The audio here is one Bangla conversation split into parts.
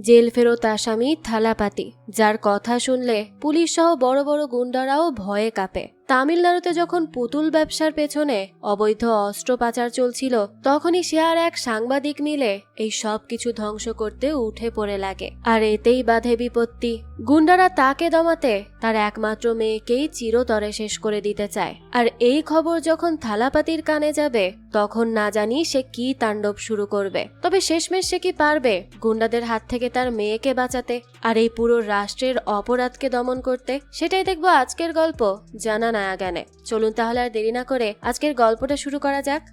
জেল ফেরত আসামি থালাপাতি, যার কথা শুনলে পুলিশ সহ বড় বড় গুন্ডারাও ভয়ে কাঁপে। তামিলনাড়ুতে যখন পুতুল ব্যবসার পেছনে অবৈধ অস্ত্র পাচার চলছিল, তখনই সে আর এক সাংবাদিক মিলে এই সব কিছু ধ্বংস করতে উঠে পড়ে লাগে। আর এতেই বাধে বিপত্তি। গুন্ডারা তাকে দমাতে তার একমাত্র মেয়েকেই চিরতরে শেষ করে দিতে চায়। আর এই খবর যখন থালাপাতির কানে যাবে, তখন না জানি সে কি তাণ্ডব শুরু করবে। তবে শেষমেশ সে কি পারবে গুন্ডাদের হাত থেকে তার মেয়েকে বাঁচাতে আর এই পুরো রাষ্ট্রের অপরাধকে দমন করতে? সেটাই দেখবো আজকের গল্প জানা না জ্ঞানে। চলুন তাহলে আর দেরি না করে আজকের গল্পটা শুরু করা যাক।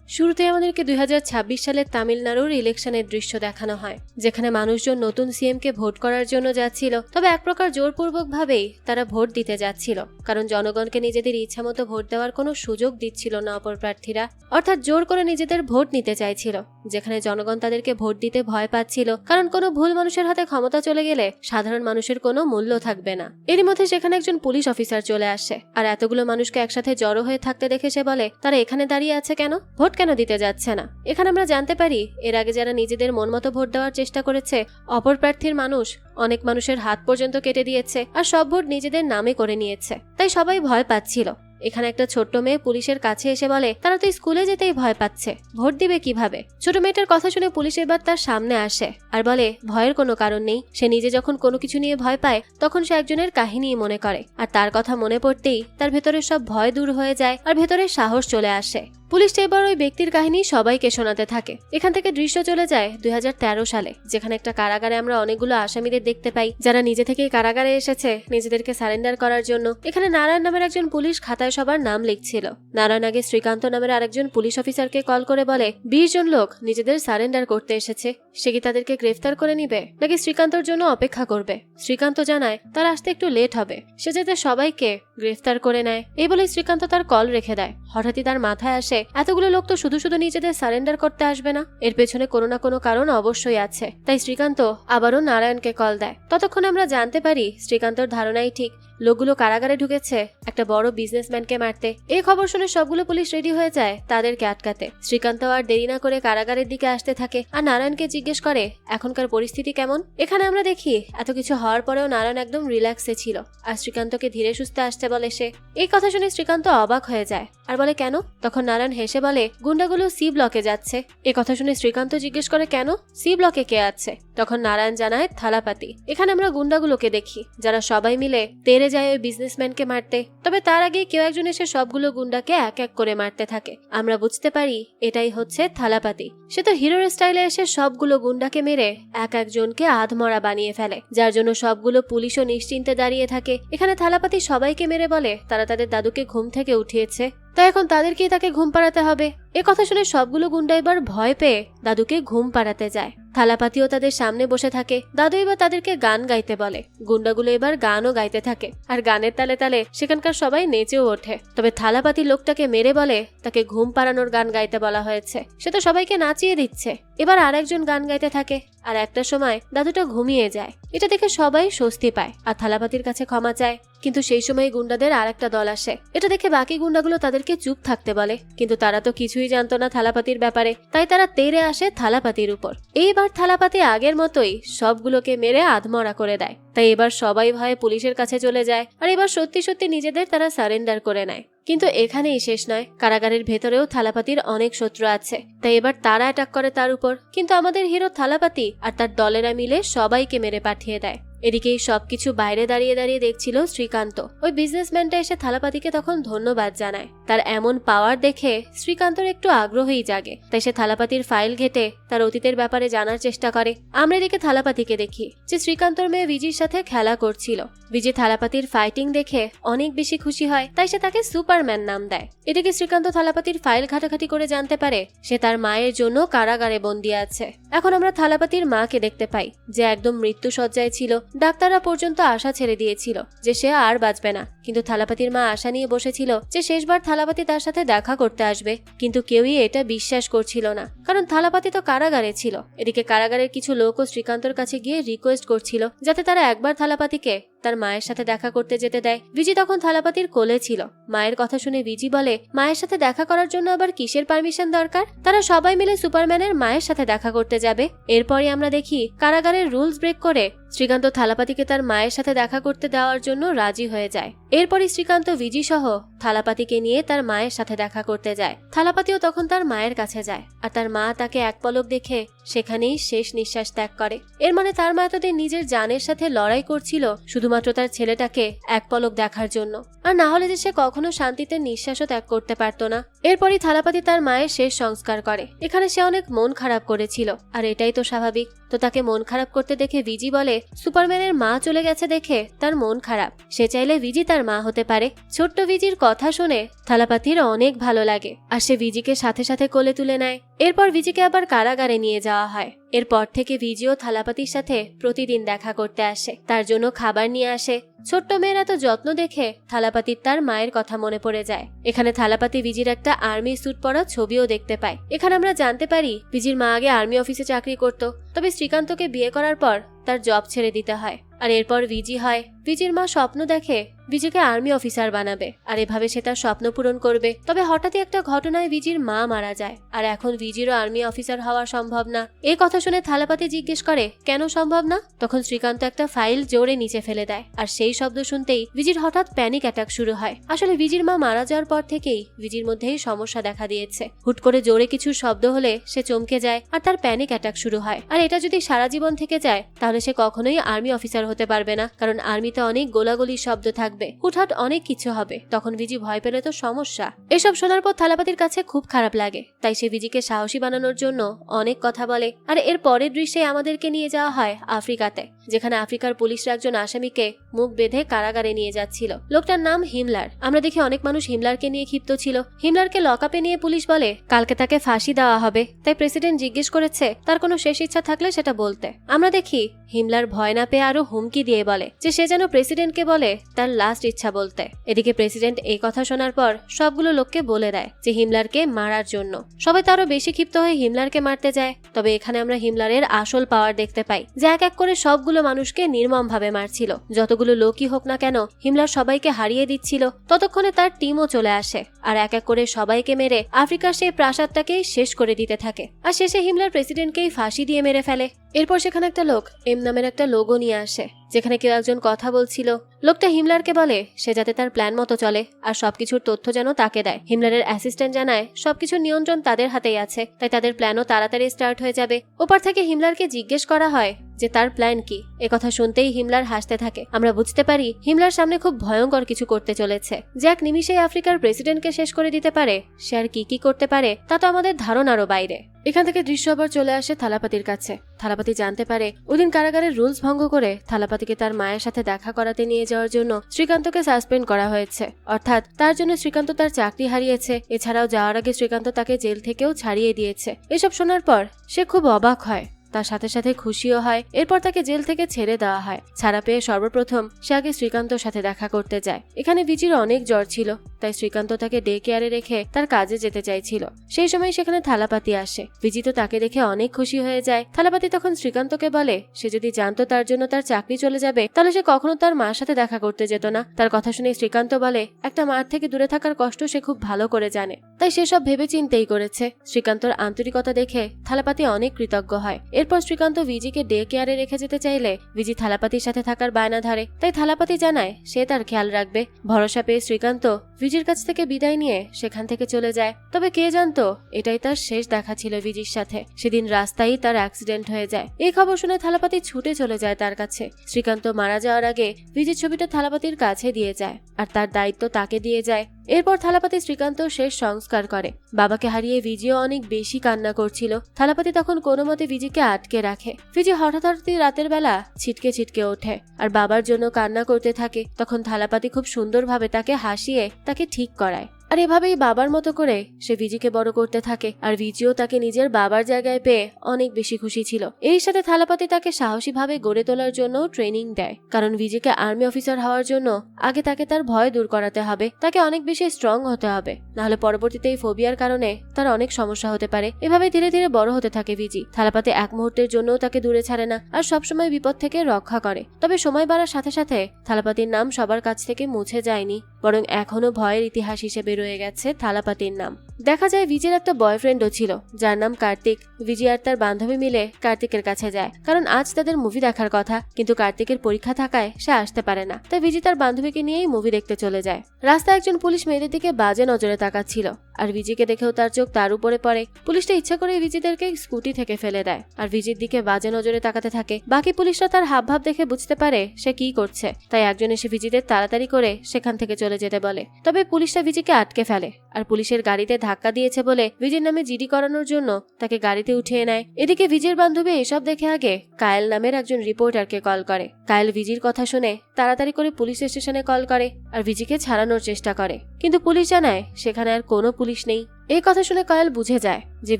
শুরুতে আমাদেরকে 2026 সালের তামিলনাড়ুর ইলেকশনের দৃশ্য দেখানো হয়, যেখানে মানুষজন নতুন সিএমকে ভোট করার জন্য যাচ্ছিল। তবে এক প্রকার জোরপূর্বক ভাবেই তারা ভোট দিতে যাচ্ছিল, কারণ জনগণকে নিজেদের ইচ্ছা মতো ভোট দেওয়ার কোনো সুযোগ দিচ্ছিল না অপর প্রার্থীরা। অর্থাৎ জোর করে নিজেদের ভোট নিতে চাইছিল, যেখানে জনগণ তাদেরকে ভোট দিতে ভয় পাচ্ছিল, কারণ কোনো ভুল মানুষের হাতে ক্ষমতা চলে গেলে সাধারণ মানুষের কোনো মূল্য থাকবে না। এরই মধ্যে সেখানে একজন পুলিশ অফিসার চলে আসে, আর এতগুলো মানুষকে একসাথে জড়ো হয়ে থাকতে দেখে সে বলে, তারা এখানে দাঁড়িয়ে আছে কেন? ভোট কেন দিতে যাচ্ছে না? এখানে আমরা জানতে পারি এর আগে যারা নিজেদের মন মতো ভোট দেওয়ার চেষ্টা করেছে, অপর প্রার্থীর মানুষ অনেক মানুষের হাত পর্যন্ত কেটে দিয়েছে আর সব ভোট নিজেদের নামে করে নিয়েছে। তাই সবাই ভয় পাচ্ছিল। এখানে একটা ছোট্ট মেয়ে পুলিশের কাছে এসে বলে, তারা তো স্কুলে যেতেই ভয় পাচ্ছে, ভোট দিবে কিভাবে? ছোট মেয়েটার কথা শুনে পুলিশ এবার তার সামনে আসে আর বলে, ভয়ের কোনো কারণ নেই। সে নিজে যখন কোনো কিছু নিয়ে ভয় পায়, তখন সে একজনের কাহিনী মনে করে, আর তার কথা মনে পড়তেই তার ভেতরের সব ভয় দূর হয়ে যায় আর ভেতরে সাহস চলে আসে। পুলিশ এবার ওই ব্যক্তির কাহিনী সবাইকে শোনাতে থাকে। এখান থেকে দৃশ্য চলে যায় 2013 সালে, যেখানে একটা কারাগারে আমরা অনেকগুলো আসামিদের দেখতে পাই, যারা নিজে থেকেই কারাগারে এসেছে নিজেদেরকে সারেন্ডার করার জন্য। এখানে নারায়ণ নামের একজন পুলিশ খাতায় সবার নাম লিখছিল। নারায়ণ আগে শ্রীকান্ত নামের আরেকজন পুলিশ অফিসারকে কল করে বলে, 20 জন লোক নিজেদের সারেন্ডার করতে এসেছে, সে কি তাদেরকে গ্রেফতার করে নিবে নাকি শ্রীকান্তর জন্য অপেক্ষা করবে? শ্রীকান্ত জানায় তার আসতে একটু লেট হবে, সে যাতে সবাইকে গ্রেফতার করে নেয়। এই বলে শ্রীকান্ত তার কল রেখে দেয়। হঠাৎই তার মাথায় আসে, এতগুলো লোক তো শুধু শুধু নিজেদের সারেন্ডার করতে আসবে না, এর পেছনে কোনো না কোনো কারণ অবশ্যই আছে। তাই শ্রীকান্ত আবারও নারায়ণকে কল দেয়। ততক্ষণ আমরা জানতে পারি শ্রীকান্তর ধারণাই ঠিক, লোকগুলো কারাগারে ঢুকেছে একটা বড় বিজনেসম্যানকে মারতে। এই খবর শুনে সবগুলো পুলিশ রেডি হয়ে যায় তাদেরকে আটকাতে। শ্রীকান্ত আর দেরি না করে কারাগারের দিকে আসতে থাকে আর নারায়ণকে জিজ্ঞেস করে, এখনকার পরিস্থিতি কেমন? এখানে আমরা দেখি এত কিছু হওয়ার পরেও নারায়ণ একদম রিল্যাক্সে ছিল আর শ্রীকান্তকে ধীরে সুস্থে আসতে বলে সে। এই কথা শুনে শ্রীকান্ত অবাক হয়ে যায় আর বলে, কেন? তখন নারায়ণ হেসে বলে, গুন্ডাগুলো সি ব্লকে যাচ্ছে। এ কথা শুনে শ্রীকান্ত জিজ্ঞেস করে, কেন? সি ব্লকে কে আছে? তখন নারায়ণ জানায়, থালাপাতি। এখানে আমরা গুন্ডাগুলোকে দেখি যারা সবাই মিলে তেরে যায় ওই বিজনেসম্যানকে মারতে। তবে তার আগে কেউ একজন এসে সবগুলো গুন্ডাকে এক এক করে মারতে থাকে। আমরা বুঝতে পারি এটাই হচ্ছে থালাপাতি। সে তো হিরোর স্টাইলে এসে সবগুলো গুন্ডাকে মেরে এক একজনকে আধমরা বানিয়ে ফেলে, যার জন্য সবগুলো পুলিশও নিশ্চিন্তে দাঁড়িয়ে থাকে। এখানে থালাপাতি সবাইকে মেরে বলে তারা তাদের দাদুকে ঘুম থেকে উঠিয়েছে, তাই এখন তাদেরকেই তাকে ঘুম পাড়াতে হবে। এ কথা শুনে সবগুলো গুন্ডা এবার ভয় পেয়ে দাদুকে ঘুম পাড়াতে যায়। থালাপাতিও তাদের সামনে বসে থাকে। দাদু এবার তাদেরকে গান গাইতে বলে। গুন্ডাগুলো এবার গানও গাইতে থাকে আর গানের তালে তালে সেখানকার সবাই নেচেও ওঠে। তবে থালাপাতি লোকটাকে মেরে বলে তাকে ঘুম পাড়ানোর গান গাইতে বলা হয়েছে, সে তো সবাইকে নাচিয়ে দিচ্ছে। এবার আরেকজন গান গাইতে থাকে আর একটা সময় দাদুটা ঘুমিয়ে যায়। এটা দেখে সবাই স্বস্তি পায় আর থালাপাতির কাছে ক্ষমা চায়। কিন্তু সেই সময় গুন্ডাদের আরেকটা দল আসে। এটা দেখে বাকি গুন্ডাগুলো তাদেরকে চুপ থাকতে বলে, কিন্তু তারা তো কিছুই জানতো না থালাপাতির ব্যাপারে। তাই তারা তেড়ে আসে থালাপাতির উপর। এইবার থালাপাতি আগের মতোই সবগুলোকে মেরে আধমরা করে দেয়। তাই এবার সবাই ভয়ে পুলিশের কাছে চলে যায় আর এবার সত্যি সত্যি নিজেদের তারা সারেন্ডার করে নেয়। কিন্তু এখানেই শেষ নয়, কারাগারের ভেতরেও থালাপাতির অনেক শত্রু আছে। তাই এবার তারা অ্যাটাক করে তার উপর, কিন্তু আমাদের হিরো থালাপাতি আর তার দলেরা মিলে সবাইকে মেরে পাঠিয়ে দেয়। এদিকেই সবকিছু বাইরে দাঁড়িয়ে দাঁড়িয়ে দেখছিল শ্রীকান্ত। ওই বিজনেসম্যানটা এসে থালাপাতিকে তখন ধন্যবাদ জানায়। তার এমন পাওয়ার দেখে শ্রীকান্তর একটু আগ্রহই জাগে। তাই সে থালাপাতির ফাইল ঘেটে তার অতীতের ব্যাপারে জানার চেষ্টা করে। আমরা এদিকে থালাপাতিকে দেখি যে শ্রীকান্তর মেয়ে বিজির সাথে খেলা করছিল। বিজি থালাপাতির ফাইটিং দেখে অনেক বেশি খুশি হয়, তাই সে তাকে সুপারম্যান নাম দেয়। এদিকে শ্রীকান্ত থালাপাতির ফাইল ঘাটাঘাটি করে জানতে পারে সে তার মায়ের জন্য কারাগারে বন্দী আছে। এখন আমরা থালাপাতির মাকে দেখতে পাই, যে একদম মৃত্যু শয্যায় ছিল। ডাক্তাররা পর্যন্ত আশা ছেড়ে দিয়েছিল যে সে আর বাঁচবে না, কিন্তু থালাপাতির মা আশা নিয়ে বসেছিল যে শেষবার থালাপাতি তার সাথে দেখা করতে আসবে। কিন্তু কেউই এটা বিশ্বাস করছিল না, কারণ থালাপাতি তো কারাগারে ছিল। এদিকে কারাগারের কিছু লোকও শ্রীকান্তর কাছে গিয়ে রিকোয়েস্ট করছিল যাতে তারা একবার থালাপাতিকে তার মায়ের সাথে দেখা করতে যেতে দেয়। বিজি তখন থালাপাতির কোলে ছিল। মায়ের কথা শুনে বিজি বলে, মায়ের সাথে দেখা করার জন্য আবার কিসের পারমিশন দরকার? তারা সবাই মিলে সুপারম্যানের মায়ের সাথে দেখা করতে যাবে। এরপরই আমরা দেখি কারাগারের রুলস ব্রেক করে শ্রীকান্ত থালাপাতিকে তার মায়ের সাথে দেখা করতে দেওয়ার জন্য রাজি হয়ে যায়। এরপরই শ্রীকান্ত বিজি সহ থালাপাতিকে নিয়ে তার মায়ের সাথে দেখা করতে যায়। থালাপাতিও তখন তার মায়ের কাছে যায়, আর তার মা তাকে এক পলক দেখে সেখানেই শেষ নিঃশ্বাস ত্যাগ করে। এর মানে তার মা এতদিন নিজের জানের সাথে লড়াই করছিল শুধুমাত্র তার ছেলেটাকে এক পলক দেখার জন্য, আর না হলে যে সে কখনো শান্তিতে নিঃশ্বাসও ত্যাগ করতে পারতো না। এরপরই থালাপাতি তার মায়ের শেষ সংস্কার করে। এখানে সে অনেক মন খারাপ করেছিল, আর এটাই তো স্বাভাবিক। তো তাকে মন খারাপ করতে দেখে বিজি বলে, সুপারম্যানের মা চলে গেছে দেখে তার মন খারাপ, সে চাইলে বিজি তার মা হতে পারে। ছোট্ট বিজির কথা শুনে থালাপাতির অনেক ভালো লাগে, আর সে বিজিকে সাথে সাথে কোলে তুলে নেয়। এরপর বিজিকে আবার কারাগারে নিয়ে যাওয়া হয়। এরপর থেকে বিজিও থালাপাতির সাথে প্রতিদিন দেখা করতে আসে, তার জন্য খাবার নিয়ে আসে। ছোট্ট মেয়ের এত যত্ন দেখে থালাপাতির তার মায়ের কথা মনে পড়ে যায়। এখানে থালাপাতি বিজির একটা আর্মি স্যুট পরা ছবিও দেখতে পায়। এখানে আমরা জানতে পারি বিজির মা আগে আর্মি অফিসে চাকরি করত, তবে শ্রীকান্তকে বিয়ে করার পর তার জব ছেড়ে দিতে হয়। আর এরপর বিজি হয়। বিজির মা স্বপ্ন দেখে বিজিকে আর্মি অফিসার বানাবে, আর এভাবে সে তার স্বপ্ন পূরণ করবে। তবে হঠাৎই একটা ঘটনায় বিজির মা মারা যায়, আর এখন বিজিরও আর্মি অফিসার হওয়া সম্ভব না। এই কথা শুনে থালাপাতি জিজ্ঞেস করে, কেন সম্ভব না? তখন শ্রীকান্ত একটা ফাইল জোরে নিচে ফেলে দেয়, আর সেই শব্দ শুনতেই বিজির হঠাৎ প্যানিক অ্যাটাক শুরু হয়। আসলে বিজির মা মারা যাওয়ার পর থেকেই বিজির মধ্যেই সমস্যা দেখা দিয়েছে। হুট করে জোরে কিছু শব্দ হলে সে চমকে যায়, আর তার প্যানিক অ্যাটাক শুরু হয়। আর এটা যদি সারা জীবন থেকে যায় তাহলে সে কখনোই আর্মি অফিসার হতে পারবে না, কারণ আর্মিতে অনেক গোলাগুলির শব্দ থাকবে, হুটহাট অনেক কিছু হবে। তখন বিজি ভয় পেলে তো সমস্যা। এসব শোনার পর থালাপাতির কাছে খুব খারাপ লাগে, তাই সে বিজিকে সাহসী বানানোর জন্য অনেক কথা বলে। আর এর পরের দৃশ্যে আমাদেরকে নিয়ে যাওয়া হয় আফ্রিকাতে, যেখানে আফ্রিকার পুলিশরা একজন আসামিকে মুখ বেঁধে কারাগারে নিয়ে যাচ্ছিল। লোকটার নাম হিমলার। আমরা দেখি অনেক মানুষ হিমলারকে নিয়ে ক্ষিপ্ত ছিল। হিমলারকে লকআপে নিয়ে পুলিশ বলে কালকে তাকে ফাঁসি দেওয়া হবে, তাই প্রেসিডেন্ট জিজ্ঞেস করেছে তার কোনো শেষ ইচ্ছা থাকলে সেটা বলতে। আমরা দেখি হিমলার ভয় না পেয়ে আরো হুমকি দিয়ে বলে যে সে যেন প্রেসিডেন্টকে বলে তার লাস্ট ইচ্ছা বলতে। এদিকে প্রেসিডেন্ট এই কথা শোনার পর সবগুলো লোককে বলে দেয় যে হিমলারকে মারার জন্য। সবাই তারও বেশি ক্ষিপ্ত হয়ে হিমলারকে মারতে যায়। তবে এখানে আমরা হিমলারের আসল পাওয়ার দেখতে পাই, যে এক এক করে সবগুলো মানুষকে নির্মম ভাবে মারছিল। যতগুলো লোকই হোক না কেন হিমলার সবাইকে হারিয়ে দিচ্ছিল। ততক্ষণে তার টিমও চলে আসে, আর এক এক করে সবাইকে মেরে আফ্রিকার সেই প্রাসাদটাকেই শেষ করে দিতে থাকে। আর শেষে হিমলার প্রেসিডেন্টকেই ফাঁসি দিয়ে মেরে ফেলে। এরপর সেখানে একটা লোক এম নামের একটা লোগো নিয়ে আসে, যেখানে কেউ একজন কথা বলছিল। লোকটা হিমলারকে বলে সে যাতে তার প্ল্যান মতো চলে, আর সবকিছুর তথ্য যেন তাকে দেয়। হিমলারের অ্যাসিস্ট্যান্ট জানায় সবকিছুর নিয়ন্ত্রণ তাদের হাতেই আছে, তাই তাদের প্ল্যানও তাড়াতাড়ি স্টার্ট হয়ে যাবে। ওপার থেকে হিমলারকে জিজ্ঞেস করা হয় যে তার প্ল্যান কি। একথা শুনতেই হিমলার হাসতে থাকে। আমরা বুঝতে পারি হিমলার সামনে খুব ভয়ঙ্কর কিছু করতে চলেছে, যে এক নিমিষেই আফ্রিকার প্রেসিডেন্টকে শেষ করে দিতে পারে। সে আর কি করতে পারে তা তো আমাদের ধারণারও বাইরে। এখান থেকে দৃশ্য আবার চলে আসে থালাপাতির কাছে। থালাপাতি জানতে পারে ওদিন কারাগারের রুলস ভঙ্গ করে থালাপাতিকে তার মায়ের সাথে দেখা করাতে নিয়ে যাওয়ার জন্য শ্রীকান্তকে সাসপেন্ড করা হয়েছে, অর্থাৎ তার জন্য শ্রীকান্ত তার চাকরি হারিয়েছে। এছাড়াও যাওয়ার আগে শ্রীকান্ত তাকে জেল থেকেও ছাড়িয়ে দিয়েছে। এসব শোনার পর সে খুব অবাক হয়, তার সাথে সাথে খুশিও হয়। এরপর তাকে জেল থেকে ছেড়ে দেওয়া হয়। ছাড়া পেয়ে সর্বপ্রথম সে আগে শ্রীকান্তর সাথে দেখা করতে যায়। এখানে বিজির অনেক জ্বর ছিল, তাই শ্রীকান্ত তাকে ডে কেয়ারে রেখে তার কাজে যেতে চাইছিল। সেই সময় সেখানে থালাপাতি আসে। বিজি তো তাকে দেখে অনেক খুশি হয়ে যায়। থালাপাতি তখন শ্রীকান্তকে বলে সে যদি জানতো তার জন্য তার চাকরি চলে যাবে তাহলে সে কখনো তার মার সাথে দেখা করতে যেত না। তার কথা শুনে শ্রীকান্ত বলে একটা মার থেকে দূরে থাকার কষ্ট সে খুব ভালো করে জানে, তাই সেসব ভেবে চিন্তেই করেছে। শ্রীকান্তর আন্তরিকতা দেখে থালাপাতি অনেক কৃতজ্ঞ হয়। এরপর শ্রীকান্ত বিজিকে ডে কেয়ারে রেখে যেতে চাইলে বিজি থালাপাতির সাথে থাকার বায়না ধরে, তাই থালাপাতি জানায় সে তার খেয়াল রাখবে। ভরসা পেয়ে শ্রীকান্ত বিজির কাছ থেকে বিদায় নিয়ে সেখান থেকে চলে যায়। তবে কে জানতো এটাই তার শেষ দেখা ছিল বিজির সাথে। সেদিন রাস্তায় তার অ্যাক্সিডেন্ট হয়ে যায়। এই খবর শুনে থালাপাতি ছুটে চলে যায় তার কাছে। শ্রীকান্ত মারা যাওয়ার আগে বিজির ছবিটা থালাপাতির কাছে দিয়ে যায়, আর তার দায়িত্ব তাকে দিয়ে যায়। এরপর থালাপাতি শ্রীকান্ত শেষ সংস্কার করে। বাবাকে হারিয়ে বিজিও অনেক বেশি কান্না করছিল। থালাপাতি তখন কোনো মতে বিজিকে আটকে রাখে। বিজি হঠাৎ রাতের বেলা ছিটকে ছিটকে ওঠে আর বাবার জন্য কান্না করতে থাকে। তখন থালাপাতি খুব সুন্দরভাবে তাকে হাসিয়ে তাকে ঠিক করায়। আর এভাবেই বাবার মতো করে সে ভিজিকে বড় করতে থাকে। আর ভিজিও তাকে নিজের বাবার জায়গায় পেয়ে অনেক বেশি খুশি ছিল। এর সাথে থালাপতি তাকে সাহসী ভাবে গড়ে তোলার জন্য ট্রেনিং দেয়, কারণ ভিজিকে আর্মি অফিসার হওয়ার জন্য আগে তাকে তার ভয় দূর করাতে হবে, তাকে অনেক বেশি স্ট্রং হতে হবে, নাহলে পরবর্তীতে এই ফোবিয়ার কারণে তার অনেক সমস্যা হতে পারে। এভাবে ধীরে ধীরে বড় হতে থাকে ভিজি। থালাপতি এক মুহূর্তের জন্যও তাকে দূরে ছাড়ে না আর সবসময় বিপদ থেকে রক্ষা করে। তবে সময় বাড়ার সাথে সাথে থালাপতির নাম সবার কাছ থেকে মুছে যায়নি, বরং এখনো ভয়ের ইতিহাস হিসেবে রয়ে গেছে থালাপতির নাম। দেখা যায় ভিজির একটা বয়ফ্রেন্ডও ছিল যার নাম কার্তিক। ভিজি আর তার বান্ধবী মিলে কার্তিকের কাছে যায়, কারণ আজ তাদের মুভি দেখার কথা, কিন্তু কার্তিকের পরীক্ষা থাকায় সে আসতে পারে না। তাই ভিজি তার বান্ধবীকে নিয়েই মুভি দেখতে চলে যায়। রাস্তায় একজন পুলিশ মেয়েদের দিকে বাজে নজরে তাকাচ্ছিল, আর ভিজিকে দেখেও তার চোখ তার উপরে পড়ে। পুলিশটা ইচ্ছা করে ভিজিদেরকে স্কুটি থেকে ফেলে দেয় আর ভিজির দিকে বাজে নজরে তাকাতে থাকে। বাকি পুলিশরা তার হাবভাব দেখে বুঝতে পারে সে কি করছে, তাই একজন এসে ভিজিদের তাড়াতাড়ি করে সেখান থেকে চলে যেতে বলে। তবে পুলিশটা ভিজিকে আটকে ফেলে আর পুলিশের গাড়িতে ধাক্কা দিয়েছে বলে ভিজির নামে জিডি করানোর জন্য তাকে গাড়িতে উঠিয়ে নেয়। এদিকে ভিজির বান্ধবী এসব দেখে আগে কায়েল নামের একজন রিপোর্টারকে কল করে। কায়েল ভিজির কথা শুনে তাড়াতাড়ি করে পুলিশ স্টেশনে কল করে আর ভিজিকে ছাড়ানোর চেষ্টা করে, কিন্তু পুলিশ জানায় সেখানে আর কোনো পুলিশ নেই। এই কথা শুনে কায়েল বুঝে যায় যে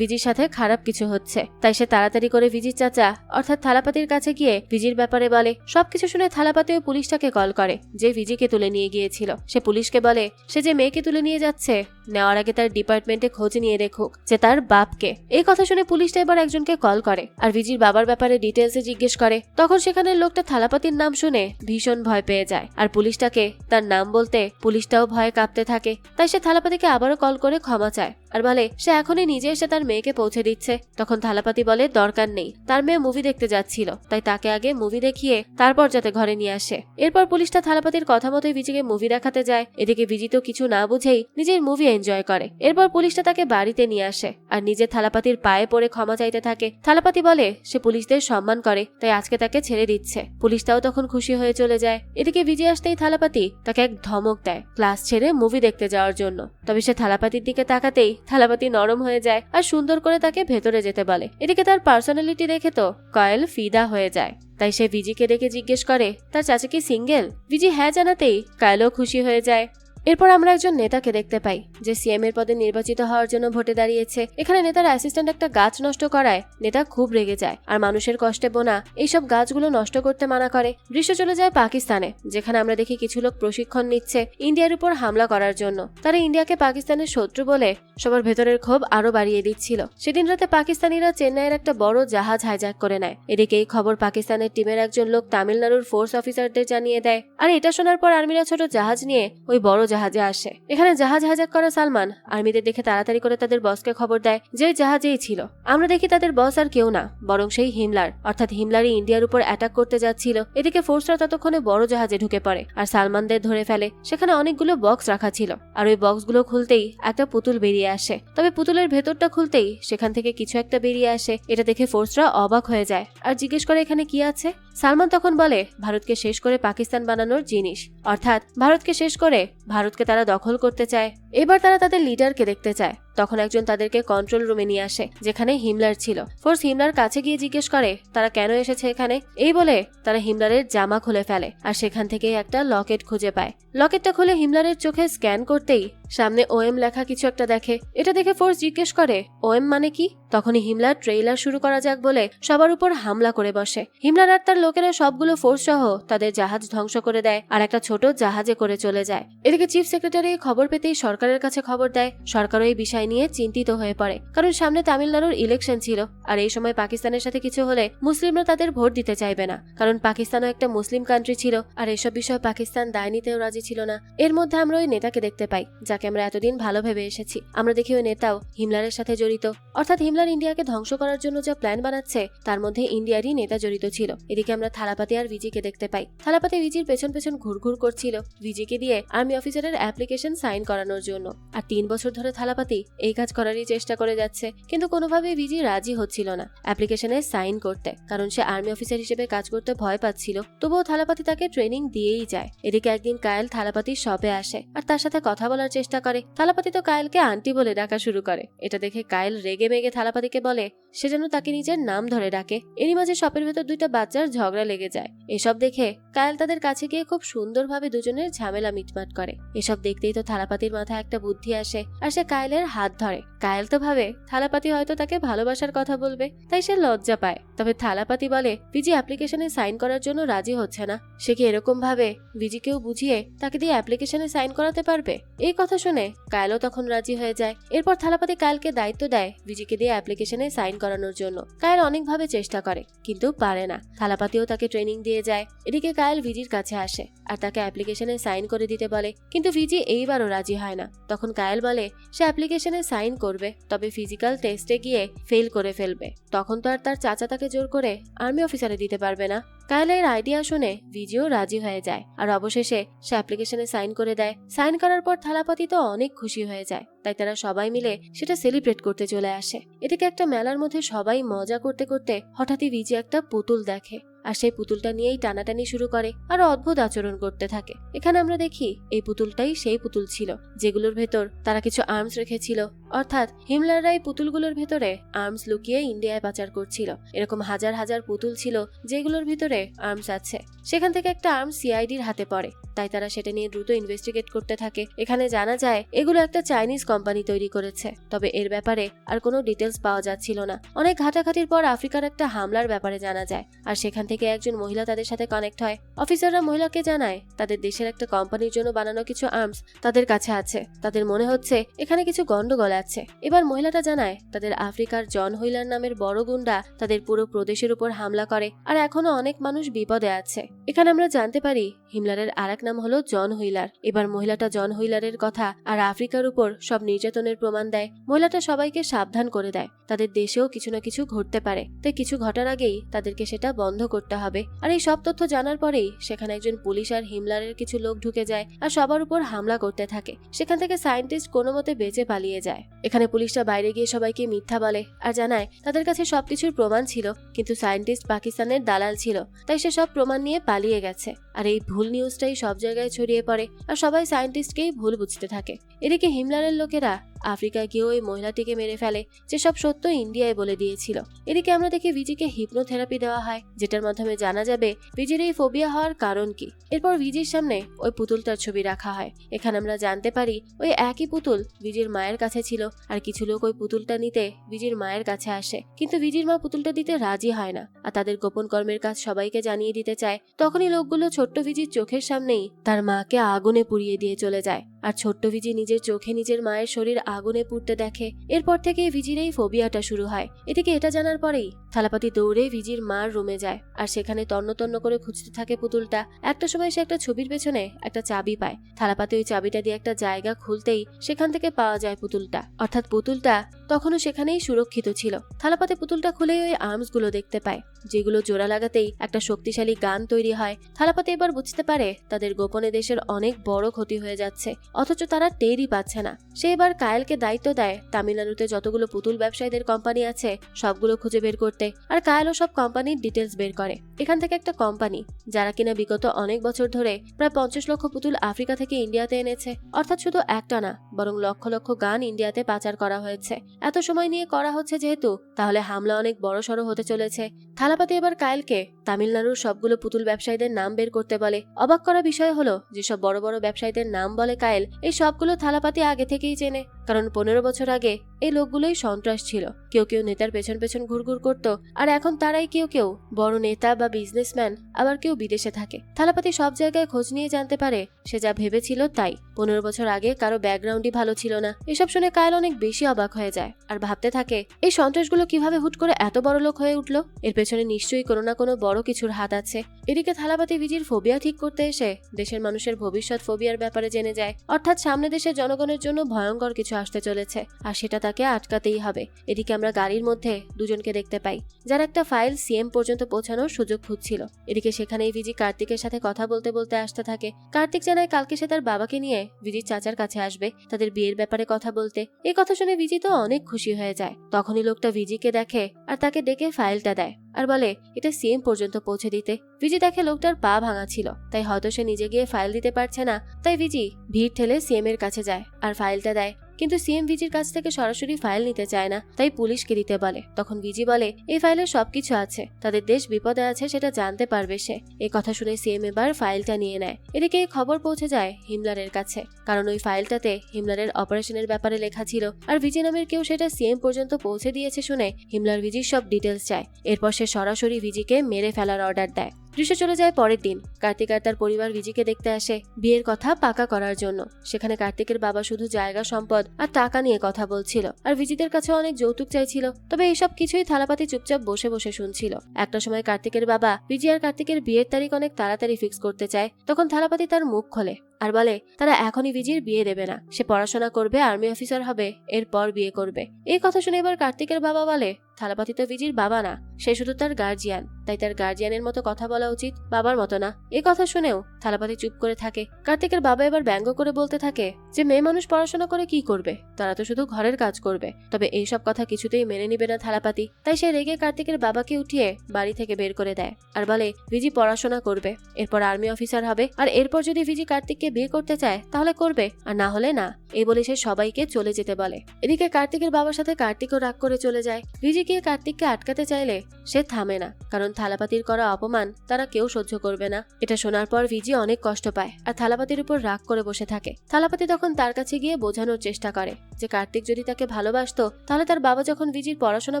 ভিজির সাথে খারাপ কিছু হচ্ছে, তাই সে তাড়াতাড়ি করে ভিজির চাচা অর্থাৎ থালাপাতির কাছে গিয়ে ভিজির ব্যাপারে বলে। সবকিছু শুনে থালাপাতি ও পুলিশটাকে কল করে যে ভিজিকে তুলে নিয়ে গিয়েছিল। সে পুলিশকে বলে সে যে মেয়েকে তুলে নিয়ে যাচ্ছে নেওয়ার আগে তার ডিপার্টমেন্টে খোঁজ নিয়ে দেখুক যে তার বাপকে। এই কথা শুনে পুলিশটা এবার একজনকে কল করে আর ভিজির বাবার ব্যাপারে ডিটেলসে জিজ্ঞেস করে। তখন সেখানের লোকটা থালাপাতির নাম শুনে ভীষণ ভয় পেয়ে যায় আর পুলিশটাকে তার নাম বলতে পুলিশটাও ভয়ে কাঁপতে থাকে। তাই সে থালাপাতিকে আবারও কল করে ক্ষমা চায় আর বলে সে এখনই নিজে এসে তার মেয়েকে পৌঁছে দিচ্ছে। তখন থালাপাতি বলে দরকার নেই, তার মেয়ে মুভি দেখতে যাচ্ছিল, তাই তাকে আগে মুভি দেখিয়ে তারপর যাতে ঘরে নিয়ে আসে। এরপর পুলিশটা থালাপাতির কথা মতোই ভিজিকে মুভি দেখাতে যায়। এদিকে ভিজি তো কিছু না বুঝেই নিজের মুভি এনজয় করে। এরপর পুলিশটা তাকে বাড়িতে নিয়ে আসে আর নিজে থালাপাতির পায়ে পড়ে ক্ষমা চাইতে থাকে। থালাপাতি বলে সে পুলিশদের সম্মান করে, তাই আজকে তাকে ছেড়ে দিচ্ছে। পুলিশটাও তখন খুশি হয়ে চলে যায়। এদিকে ভিজি আসতেই থালাপাতি তাকে এক ধমক দেয় ক্লাস ছেড়ে মুভি দেখতে যাওয়ার জন্য। তবে সে থালাপাতির দিকে তাকাতেই থালাপাতি নরম হয়ে যায় আর সুন্দর করে তাকে ভেতরে যেতে বলে। এদিকে তার পার্সোনালিটি দেখে তো কায়েল ফিদা হয়ে যায়, তাই সে ভিজিকে ডেকে জিজ্ঞেস করে তার চাচা কি সিঙ্গেল। ভিজি হ্যাঁ জানাতেই কায়েলও খুশি হয়ে যায়। এরপর আমরা একজন নেতাকে দেখতে পাই যে সিএম এর পদে নির্বাচিত হওয়ার জন্য ভোটে দাঁড়িয়েছে। এখানে নেতার অ্যাসিস্ট্যান্ট একটা গাছ নষ্ট করায় নেতা খুব রেগে যায় আর মানুষের কষ্টে বোনা এইসব গাছগুলো নষ্ট করতে মানা করে। দৃশ্য চলে যায় পাকিস্তানে, যেখানে আমরা দেখি কিছু লোক প্রশিক্ষণ নিচ্ছে ইন্ডিয়ার উপর হামলা করার জন্য। তারা ইন্ডিয়াকে পাকিস্তানের শত্রু বলে সবার ভেতরের ক্ষোভ আরো বাড়িয়ে দিচ্ছিল। সেদিন রাতে পাকিস্তানিরা চেন্নাইয়ের একটা বড় জাহাজ হাইজ্যাক করে নেয়। এদিকে এই খবর পাকিস্তানের টিমের একজন লোক তামিলনাড়ুর ফোর্স অফিসারদের জানিয়ে দেয়। আর এটা শোনার পর আর্মিরা ছোট জাহাজ নিয়ে ওই বড় জাহাজে আসে। এখানে জাহাজ হাইজ্যাক করা সালমান আর্মিদের দেখে তাড়াতাড়ি করে তাদের বসকে খবর দেয় যে জাহাজেই ছিল। আমরা দেখি তাদের বস আর কেউ না, বরং সেই হিমলার অর্থাৎ হিমলারই ইন্ডিয়ার উপর অ্যাটাক করতে যাচ্ছিল। এদিকে ফোর্সরা ততক্ষণে বড় জাহাজে ঢুকে পড়ে আর সালমানদের ধরে ফেলে। সেখানে অনেকগুলো বক্স রাখা ছিল আর ওই বক্সগুলো খুলতেই একটা পুতুল বেরিয়ে আসে। তবে পুতুলের ভেতরটা খুলতেই সেখান থেকে কিছু একটা বেরিয়ে আসে। এটা দেখে ফোর্সরা অবাক হয়ে যায় আর জিজ্ঞেস করে এখানে কি আছে। সালমান তখন বলে ভারতকে শেষ করে পাকিস্তান বানানোর জিনিস, অর্থাৎ ভারতকে শেষ করে ভারতকে তারা দখল করতে চায়। এবার তারা তাদের লিডারকে দেখতে চায়। তখন একজন তাদেরকে কন্ট্রোল রুমে নিয়ে আসে যেখানে হিমলার ছিল। ফোর্স হিমলার কাছে গিয়ে জিজ্ঞেস করে তারা কেন এসেছে এখানে। এই বলে তারা হিমলারের জামা খুলে ফেলে আর সেখান থেকে একটা লকেট খুঁজে পায়। লকেটটা খুলে হিমলারের চোখে স্ক্যান করতেই সামনে ওএম লেখা কিছু একটা দেখে। এটা দেখে ফোর্স জিজ্ঞেস করে ওএম মানে কি। তখনই হিমলার ট্রেইলার শুরু করা যাক বলে সবার উপর হামলা করে বসে। হিমলার আর তার লোকেরা সবগুলো ফোর্স সহ তাদের জাহাজ ধ্বংস করে দেয় আর একটা ছোট জাহাজে করে চলে যায়। এদিকে চিফ সেক্রেটারি খবর পেতেই সরকারের কাছে খবর দেয়। সরকারও এই বিষয় নিয়ে চিন্তিত হয়ে পড়ে, কারণ সামনে তামিলনাড়ুর ইলেকশন ছিল আর এই সময় পাকিস্তানের সাথে কিছু হলে মুসলিমরা তাদের ভোট দিতে চাইবে না, কারণ পাকিস্তানও একটা মুসলিম কান্ট্রি ছিল আর এসব বিষয়ে পাকিস্তান দায় নিতেও রাজি ছিল না। এর মধ্যে আমরা ওই নেতাকে দেখতে পাই যাকে আমরা এতদিন ভালো ভেবে এসেছি। আমরা দেখি ওই নেতাও হিমলারের সাথে জড়িত, অর্থাৎ হিমলার ইন্ডিয়াকে ধ্বংস করার জন্য যা প্ল্যান বানাচ্ছে তার মধ্যে ইন্ডিয়ারই নেতা জড়িত ছিল। এদিকে আমরা থালাপাতি আর ভিজিকে দেখতে পাই। থালাপাতি ভিজির পেছন পেছন ঘুরঘুর করছিল ভিজিকে দিয়ে আর্মি অফিসারের অ্যাপ্লিকেশন সাইন করানোর জন্য। আর 3 বছর ধরে থালাপাতি এই কাজ করারই চেষ্টা করে যাচ্ছে, কিন্তু কোনোভাবেই ভিজি রাজি হচ্ছিল না অ্যাপ্লিকেশনে সাইন করতে, কারণ সে আর্মি অফিসার হিসেবে কাজ করতে ভয় পাচ্ছিল। তবুও থালাপাতি তাকে ট্রেনিং দিয়েই যায়। এদিকে একদিন কায়েল থালাপাতির শপে আসে আর তার সাথে কথা বলার চেষ্টা করে। থালাপাতি তো কায়েলকে আন্টি বলে ডাকা শুরু করে। এটা দেখে কায়েল রেগে মেগে থালাপাতিকে বলে সে যেন তাকে নিজের নাম ধরে ডাকে। এরই মাঝে শপের ভেতর দুইটা বাচ্চার ঝগড়া লেগে যায়। এসব দেখে কায়েল তাদের কাছে গিয়ে খুব সুন্দরভাবে দুজনের ঝামেলা মিটমাট করে। এসব দেখতেই তো থালাপাতির মাথায় একটা বুদ্ধি আসে আর সে কায়েলের হাত ধরে। কায়েল তো ভাবে থালাপাতি হয়তো তাকে ভালোবাসার কথা বলবে, তাই সে লজ্জা পায়। তবে থালাপাতি বলে ভিজি অ্যাপ্লিকেশনে সাইন করার জন্য রাজি হচ্ছে না। সে কি এরকম ভাবে ভিজিকেও বুঝিয়ে তাকে দিয়ে অ্যাপ্লিকেশনে সাইন করাতে পারবে? এই কথা শুনে কায়েলও তখন রাজি হয়ে যায়। এরপর থালাপাতি কায়েলকে দায়িত্ব দেয় ভিজিকে দিয়ে অ্যাপ্লিকেশনে সাইন করানোর জন্য। কায়েল অনেকভাবে চেষ্টা করে কিন্তু পারে না। থালাপাতিও তাকে ট্রেনিং দিয়ে যায়। এদিকে কায়েল ভিজির কাছে আসে আর তাকে অ্যাপ্লিকেশনে সাইন করে দিতে বলে, কিন্তু ভিজি এইবারও রাজি হয় না। তখন কায়েল বলে সে অ্যাপ্লিকেশনে সাইন করবে, তবে ফিজিক্যাল টেস্টে গিয়ে ফেল করে ফেলবে। তখন তো আর তার চাচা তাকে জোর করে আর্মি অফিসারে দিতে পারবে না। কায়েলের আইডিয়া শুনে ভিজিও রাজি হয়ে যায় আর অবশেষে সে অ্যাপ্লিকেশনে সাইন করে দেয়। সাইন করার পর থালাপাতি তো অনেক খুশি হয়ে যায়, তাই তারা সবাই মিলে সেটা সেলিব্রেট করতে চলে আসে। এদিকে একটা মেলার মধ্যে সবাই মজা করতে করতে হঠাৎই ভিজি একটা পুতুল দেখে আর সেই পুতুলটা নিয়েই টানাটানি শুরু করে আর অদ্ভুত আচরণ করতে থাকে। এখানে আমরা দেখি এই পুতুলটাই সেই পুতুল ছিল যেগুলোর ভেতর তারা কিছু আর্মস রেখেছিল, অর্থাৎ হিমলাররা এই পুতুলগুলোর ভেতরে আর্মস লুকিয়ে ইন্ডিয়ায় পাচার করছিল। এরকম হাজার হাজার পুতুল ছিল যেগুলোর ভিতরে আর্মস আছে। সেখান থেকে একটা আর্মস সিআইডির হাতে পড়ে, তাই তারা সেটা নিয়ে দ্রুত ইনভেস্টিগেট করতে থাকে। এখানে জানা যায় এগুলো একটা চাইনিজ কোম্পানি তৈরি করেছে, তবে এর ব্যাপারে আর কোনো ডিটেলস পাওয়া যাচ্ছিল না। অনেক ঘাটাঘাটির পর আফ্রিকার একটা হামলার ব্যাপারে জানা যায় আর সেখান থেকে একজন মহিলা তাদের সাথে কানেক্ট হয়। অফিসাররা মহিলাকে জানায় তাদের দেশের একটা কোম্পানির জন্য বানানো কিছু আর্মস তাদের কাছে আছে। তাদের মনে হচ্ছে এখানে কিছু গন্ডগোল আছে। এবার মহিলাটা জানায় তাদের আফ্রিকার জন হুইলার নামের বড় গুন্ডা তাদের পুরো প্রদেশের উপর হামলা করে আর এখনো অনেক মানুষ বিপদে আছে। এখানে আমরা জানতে পারি হিমলারের আরেক নাম হলো জন হুইলার। এবার মহিলাটা জন হুইলারের কথা আর আফ্রিকার উপর সব নির্যাতনের প্রমাণ দেয়। মহিলাটা সবাইকে সাবধান করে দেয় তাদের দেশেও কিছু না কিছু ঘটতে পারে, তাই কিছু ঘটার আগেই তাদেরকে সেটা বন্ধ করতে হবে। আর এই সব তথ্য জানার পরেই সেখানে একজন পুলিশ আর হিমলারের কিছু লোক ঢুকে যায় আর সবার উপর হামলা করতে থাকে। সেখান থেকে সায়েন্টিস্ট কোনো মতে বেঁচে পালিয়ে যায়। এখানে পুলিশটা বাইরে গিয়ে সবাইকে মিথ্যা বলে আর জানায় তাদের কাছে সবকিছুর প্রমাণ ছিল, কিন্তু সায়েন্টিস্ট পাকিস্তানের দালাল ছিল, তাই সে সব প্রমাণ নিয়ে পালিয়ে গেছে। আর এই ভুল নিউজটাই সব জায়গায় ছড়িয়ে পড়ে আর সবাই সায়েন্টিস্টকেই ভুল বুঝতে থাকে। এদিকে হিমলারের লোকেরা আফ্রিকায় গিয়ে ওই মহিলাটিকে মেরে ফেলে যে সব সত্য ইন্ডিয়ায় বলে দিয়েছিল। এদিকে আমরা দেখি ভিজিকে হিপনোথেরাপি দেওয়া হয়, যেটার মাধ্যমে জানা যাবে ভিজির এই ফোবিয়া হওয়ার কারণ কি। এরপর ভিজির সামনে ওই পুতুলটার ছবি রাখা হয়। এখানে আমরা জানতে পারি ওই একই পুতুল ভিজির মায়ের কাছে ছিল আর কিছু লোক ওই পুতুলটা নিতে ভিজির মায়ের কাছে আসে, কিন্তু ভিজির মা পুতুলটা দিতে রাজি হয় না আর তাদের গোপন কর্মের কাজ সবাইকে জানিয়ে দিতে চায়। তখনই লোকগুলো ছোট্ট ভিজির চোখের সামনেই তার মাকে আগুনে পুড়িয়ে দিয়ে চলে যায় আর ছোট্ট ভিজি নিজের চোখে নিজের মায়ের শরীর আগুনে পুড়তে দেখে। এরপর থেকে ভিজির এই ফোবিয়াটা শুরু হয়। এদিকে এটা জানার পরেই থালাপাতি দৌড়ে ভিজির মার রুমে যায় আর সেখানে তন্ন তন্ন করে খুঁজতে থাকে পুতুলটা। একটা সময় সে একটা ছবির পেছনে একটা চাবি পায়। থালাপাতি ওই চাবিটা দিয়ে একটা জায়গা খুলতেই সেখান থেকে পাওয়া যায় পুতুলটা, অর্থাৎ পুতুলটা তখনও সেখানেই সুরক্ষিত ছিল। থালাপাতি পুতুলটা খুলেই ওই আর্মস গুলো দেখতে পায়, যেগুলো জোড়া লাগাতেই একটা শক্তিশালী গান তৈরি হয়। থালাপাতি এবার বুঝতে পারে তাদের গোপনে দেশের অনেক বড় ক্ষতি হয়ে যাচ্ছে, অথচ তারা টেরই পাচ্ছে না। সে এবার কায়েলকে দায়িত্ব দেয় তামিলনাড়ুতে যতগুলো পুতুল ব্যবসায়ীদের কোম্পানি আছে সবগুলো খুঁজে বের করতে। আর কায়েলও সব কোম্পানির ডিটেলস বের করে। এখান থেকে একটা কোম্পানি যারা কিনা বিগত অনেক বছর ধরে প্রায় 50 লক্ষ পুতুল আফ্রিকা থেকে ইন্ডিয়াতে এনেছে, অর্থাৎ শুধু একটা না বরং লক্ষ লক্ষ গান ইন্ডিয়াতে পাচার করা হয়েছে। এত সময় নিয়ে করা হচ্ছে যেহেতু, তাহলে হামলা অনেক বড়সড় হতে চলেছে। থালাপাতি এবার কায়েলকে তামিলনাড়ুর সবগুলো পুতুল ব্যবসায়ীদের নাম বের করতে বলে। অবাক করা বিষয় হলো যেসব বড় বড় ব্যবসায়ীদের নাম বলে কায়েল, এই সবগুলো থালাপাতি আগে থেকেই চেনে, কারণ 15 বছর আগে এই লোকগুলোই সন্ত্রাস ছিল। কেউ কেউ নেতার পেছন পেছন ঘুরঘুর করত আর এখন তারাই কেউ কেউ বড় নেতা বা বিজনেসম্যান, আবার কেউ বিদেশে থাকে। থালাপাতি সব জায়গায় খোঁজ নিয়ে জানতে পারে সে যা ভেবেছিল তাই। 15 বছর আগে কারো ব্যাকগ্রাউন্ডই ভালো ছিল না। এসব শুনে কায়েল অনেক বেশি অবাক হয়ে যায় আর ভাবতে থাকে এই সন্ত্রাসগুলো কিভাবে হুট করে এত বড় লোক হয়ে উঠলো। এর পেছনে পেছনে নিশ্চয়ই কোনো না কোনো বড় কিছুর হাত আছে। এদিকে থালাপাতি ভিজির ফোবিয়া ঠিক করতে এসে দেশের মানুষের ভবিষ্যৎ ফোবিয়ার ব্যাপারে জেনে যায়, অর্থাৎ সামনে দেশের জনগণের জন্য ভয়ঙ্কর কিছু আসতে চলেছে, আর সেটা তাকে আটকাতেই হবে। এদিকে আমরা গাড়ির মধ্যে দুজনকে দেখতে পাই, যার একটা ফাইল সিএম পর্যন্ত পৌঁছানোর সুযোগ খুঁজছিল। এদিকে সেখানেই ভিজি কার্তিকের সাথে কথা বলতে বলতে আসতে থাকে। কার্তিক জানায় কালকে সে তার বাবাকে নিয়ে ভিজির চাচার কাছে আসবে তাদের বিয়ের ব্যাপারে কথা বলতে। এই কথা শুনে ভিজি তো অনেক খুশি হয়ে যায়। তখনই লোকটা ভিজিকে দেখে আর তাকে ডেকে ফাইলটা দেয় আর বলে এটা সিএম পর্যন্ত পৌঁছে দিতে। ভিজি দেখে লোকটার পা ভাঙা ছিল, তাই হয়তো সে নিজে গিয়ে ফাইল দিতে পারছে না, তাই ভিজি ভিড় ঠেলে সিএম এর কাছে যায় আর ফাইলটা দেয়। কিন্তু সিএম ভিজির কাছ থেকে সরাসরি ফাইল নিতে চায় না, তাই পুলিশকে দিতে বলে। তখন ভিজি বলে এই ফাইলে সবকিছু আছে, তাদের দেশ বিপদে আছে সেটা জানতে পারবে সে। এই কথা শুনে সিএম এবার ফাইলটা নিয়ে নেয়। এদিকে এই খবর পৌঁছে যায় হিমলারের কাছে, কারণ ওই ফাইলটাতে হিমলারের অপারেশনের ব্যাপারে লেখা ছিল, আর ভিজি নামের কেউ সেটা সিএম পর্যন্ত পৌঁছে দিয়েছে শুনে হিমলার ভিজির সব ডিটেলস চায়। এরপর সে সরাসরি ভিজিকে মেরে ফেলার অর্ডার দেয়। দৃশ্য চলে যায় পরের দিন। কার্তিক আর তার পরিবার ভিজিকে দেখতে আসে বিয়ের কথা পাকা করার জন্য। সেখানে কার্তিকের বাবা শুধু জায়গা সম্পদ আর টাকা নিয়ে কথা বলছিল, আর ভিজিদের কাছে অনেক যৌতুক চাইছিল। তবে এইসব কিছুই থালাপাতি চুপচাপ বসে বসে শুনছিল। একটা সময় কার্তিকের বাবা ভিজি আর কার্তিকের বিয়ের তারিখ অনেক তাড়াতাড়ি ফিক্স করতে চায়। তখন থালাপাতি তার মুখ খোলে আর বলে তারা এখনই ভিজির বিয়ে দেবে না, সে পড়াশোনা করবে, আর্মি অফিসার হবে, এরপর বিয়ে করবে। এই কথা শুনে এবার কার্তিকের বাবা বলে থালাপাতি তো ভিজির বাবা না, সে শুধু তার গার্জিয়ান, তাই তার গার্জিয়ানের মতো কথা বলা উচিত, বাবার মতো না। এই কথা শুনেও থালাপাতি চুপ করে থাকে। কার্তিকের বাবা এবার ব্যঙ্গ করে বলতে থাকে যে মেয়ে মানুষ পড়াশোনা করে কি করবে, তারা তো শুধু ঘরের কাজ করবে। তবে এইসব কথা কিছুতেই মেনে নিবে না থালাপাতি, তাই সে রেগে কার্তিকের বাবাকে উঠিয়ে বাড়ি থেকে বের করে দেয় আর বলে ভিজি পড়াশোনা করবে, এরপর আর্মি অফিসার হবে, আর এরপর যদি ভিজি কার্তিককে বিয়ে করতে চায় তাহলে করবে, আর না হলে না। এই বলে সে সবাইকে চলে যেতে বলে। এদিকে কার্তিকের বাবার সাথে কার্তিকও রাগ করে চলে যায়। ভিজি গিয়ে কার্তিককে আটকাতে চাইলে সে থামে না, কারণ থালাপাতির করা অপমান তারা কেউ সহ্য করবে না। এটা শোনার পর ভিজি অনেক কষ্ট পায় আর থালাপাতির উপর রাগ করে বসে থাকে। থালাপাতি তখন তার কাছে গিয়ে বোঝানোর চেষ্টা করে যে কার্তিক যদি তাকে ভালোবাসতো তাহলে তার বাবা যখন ভিজির পড়াশোনা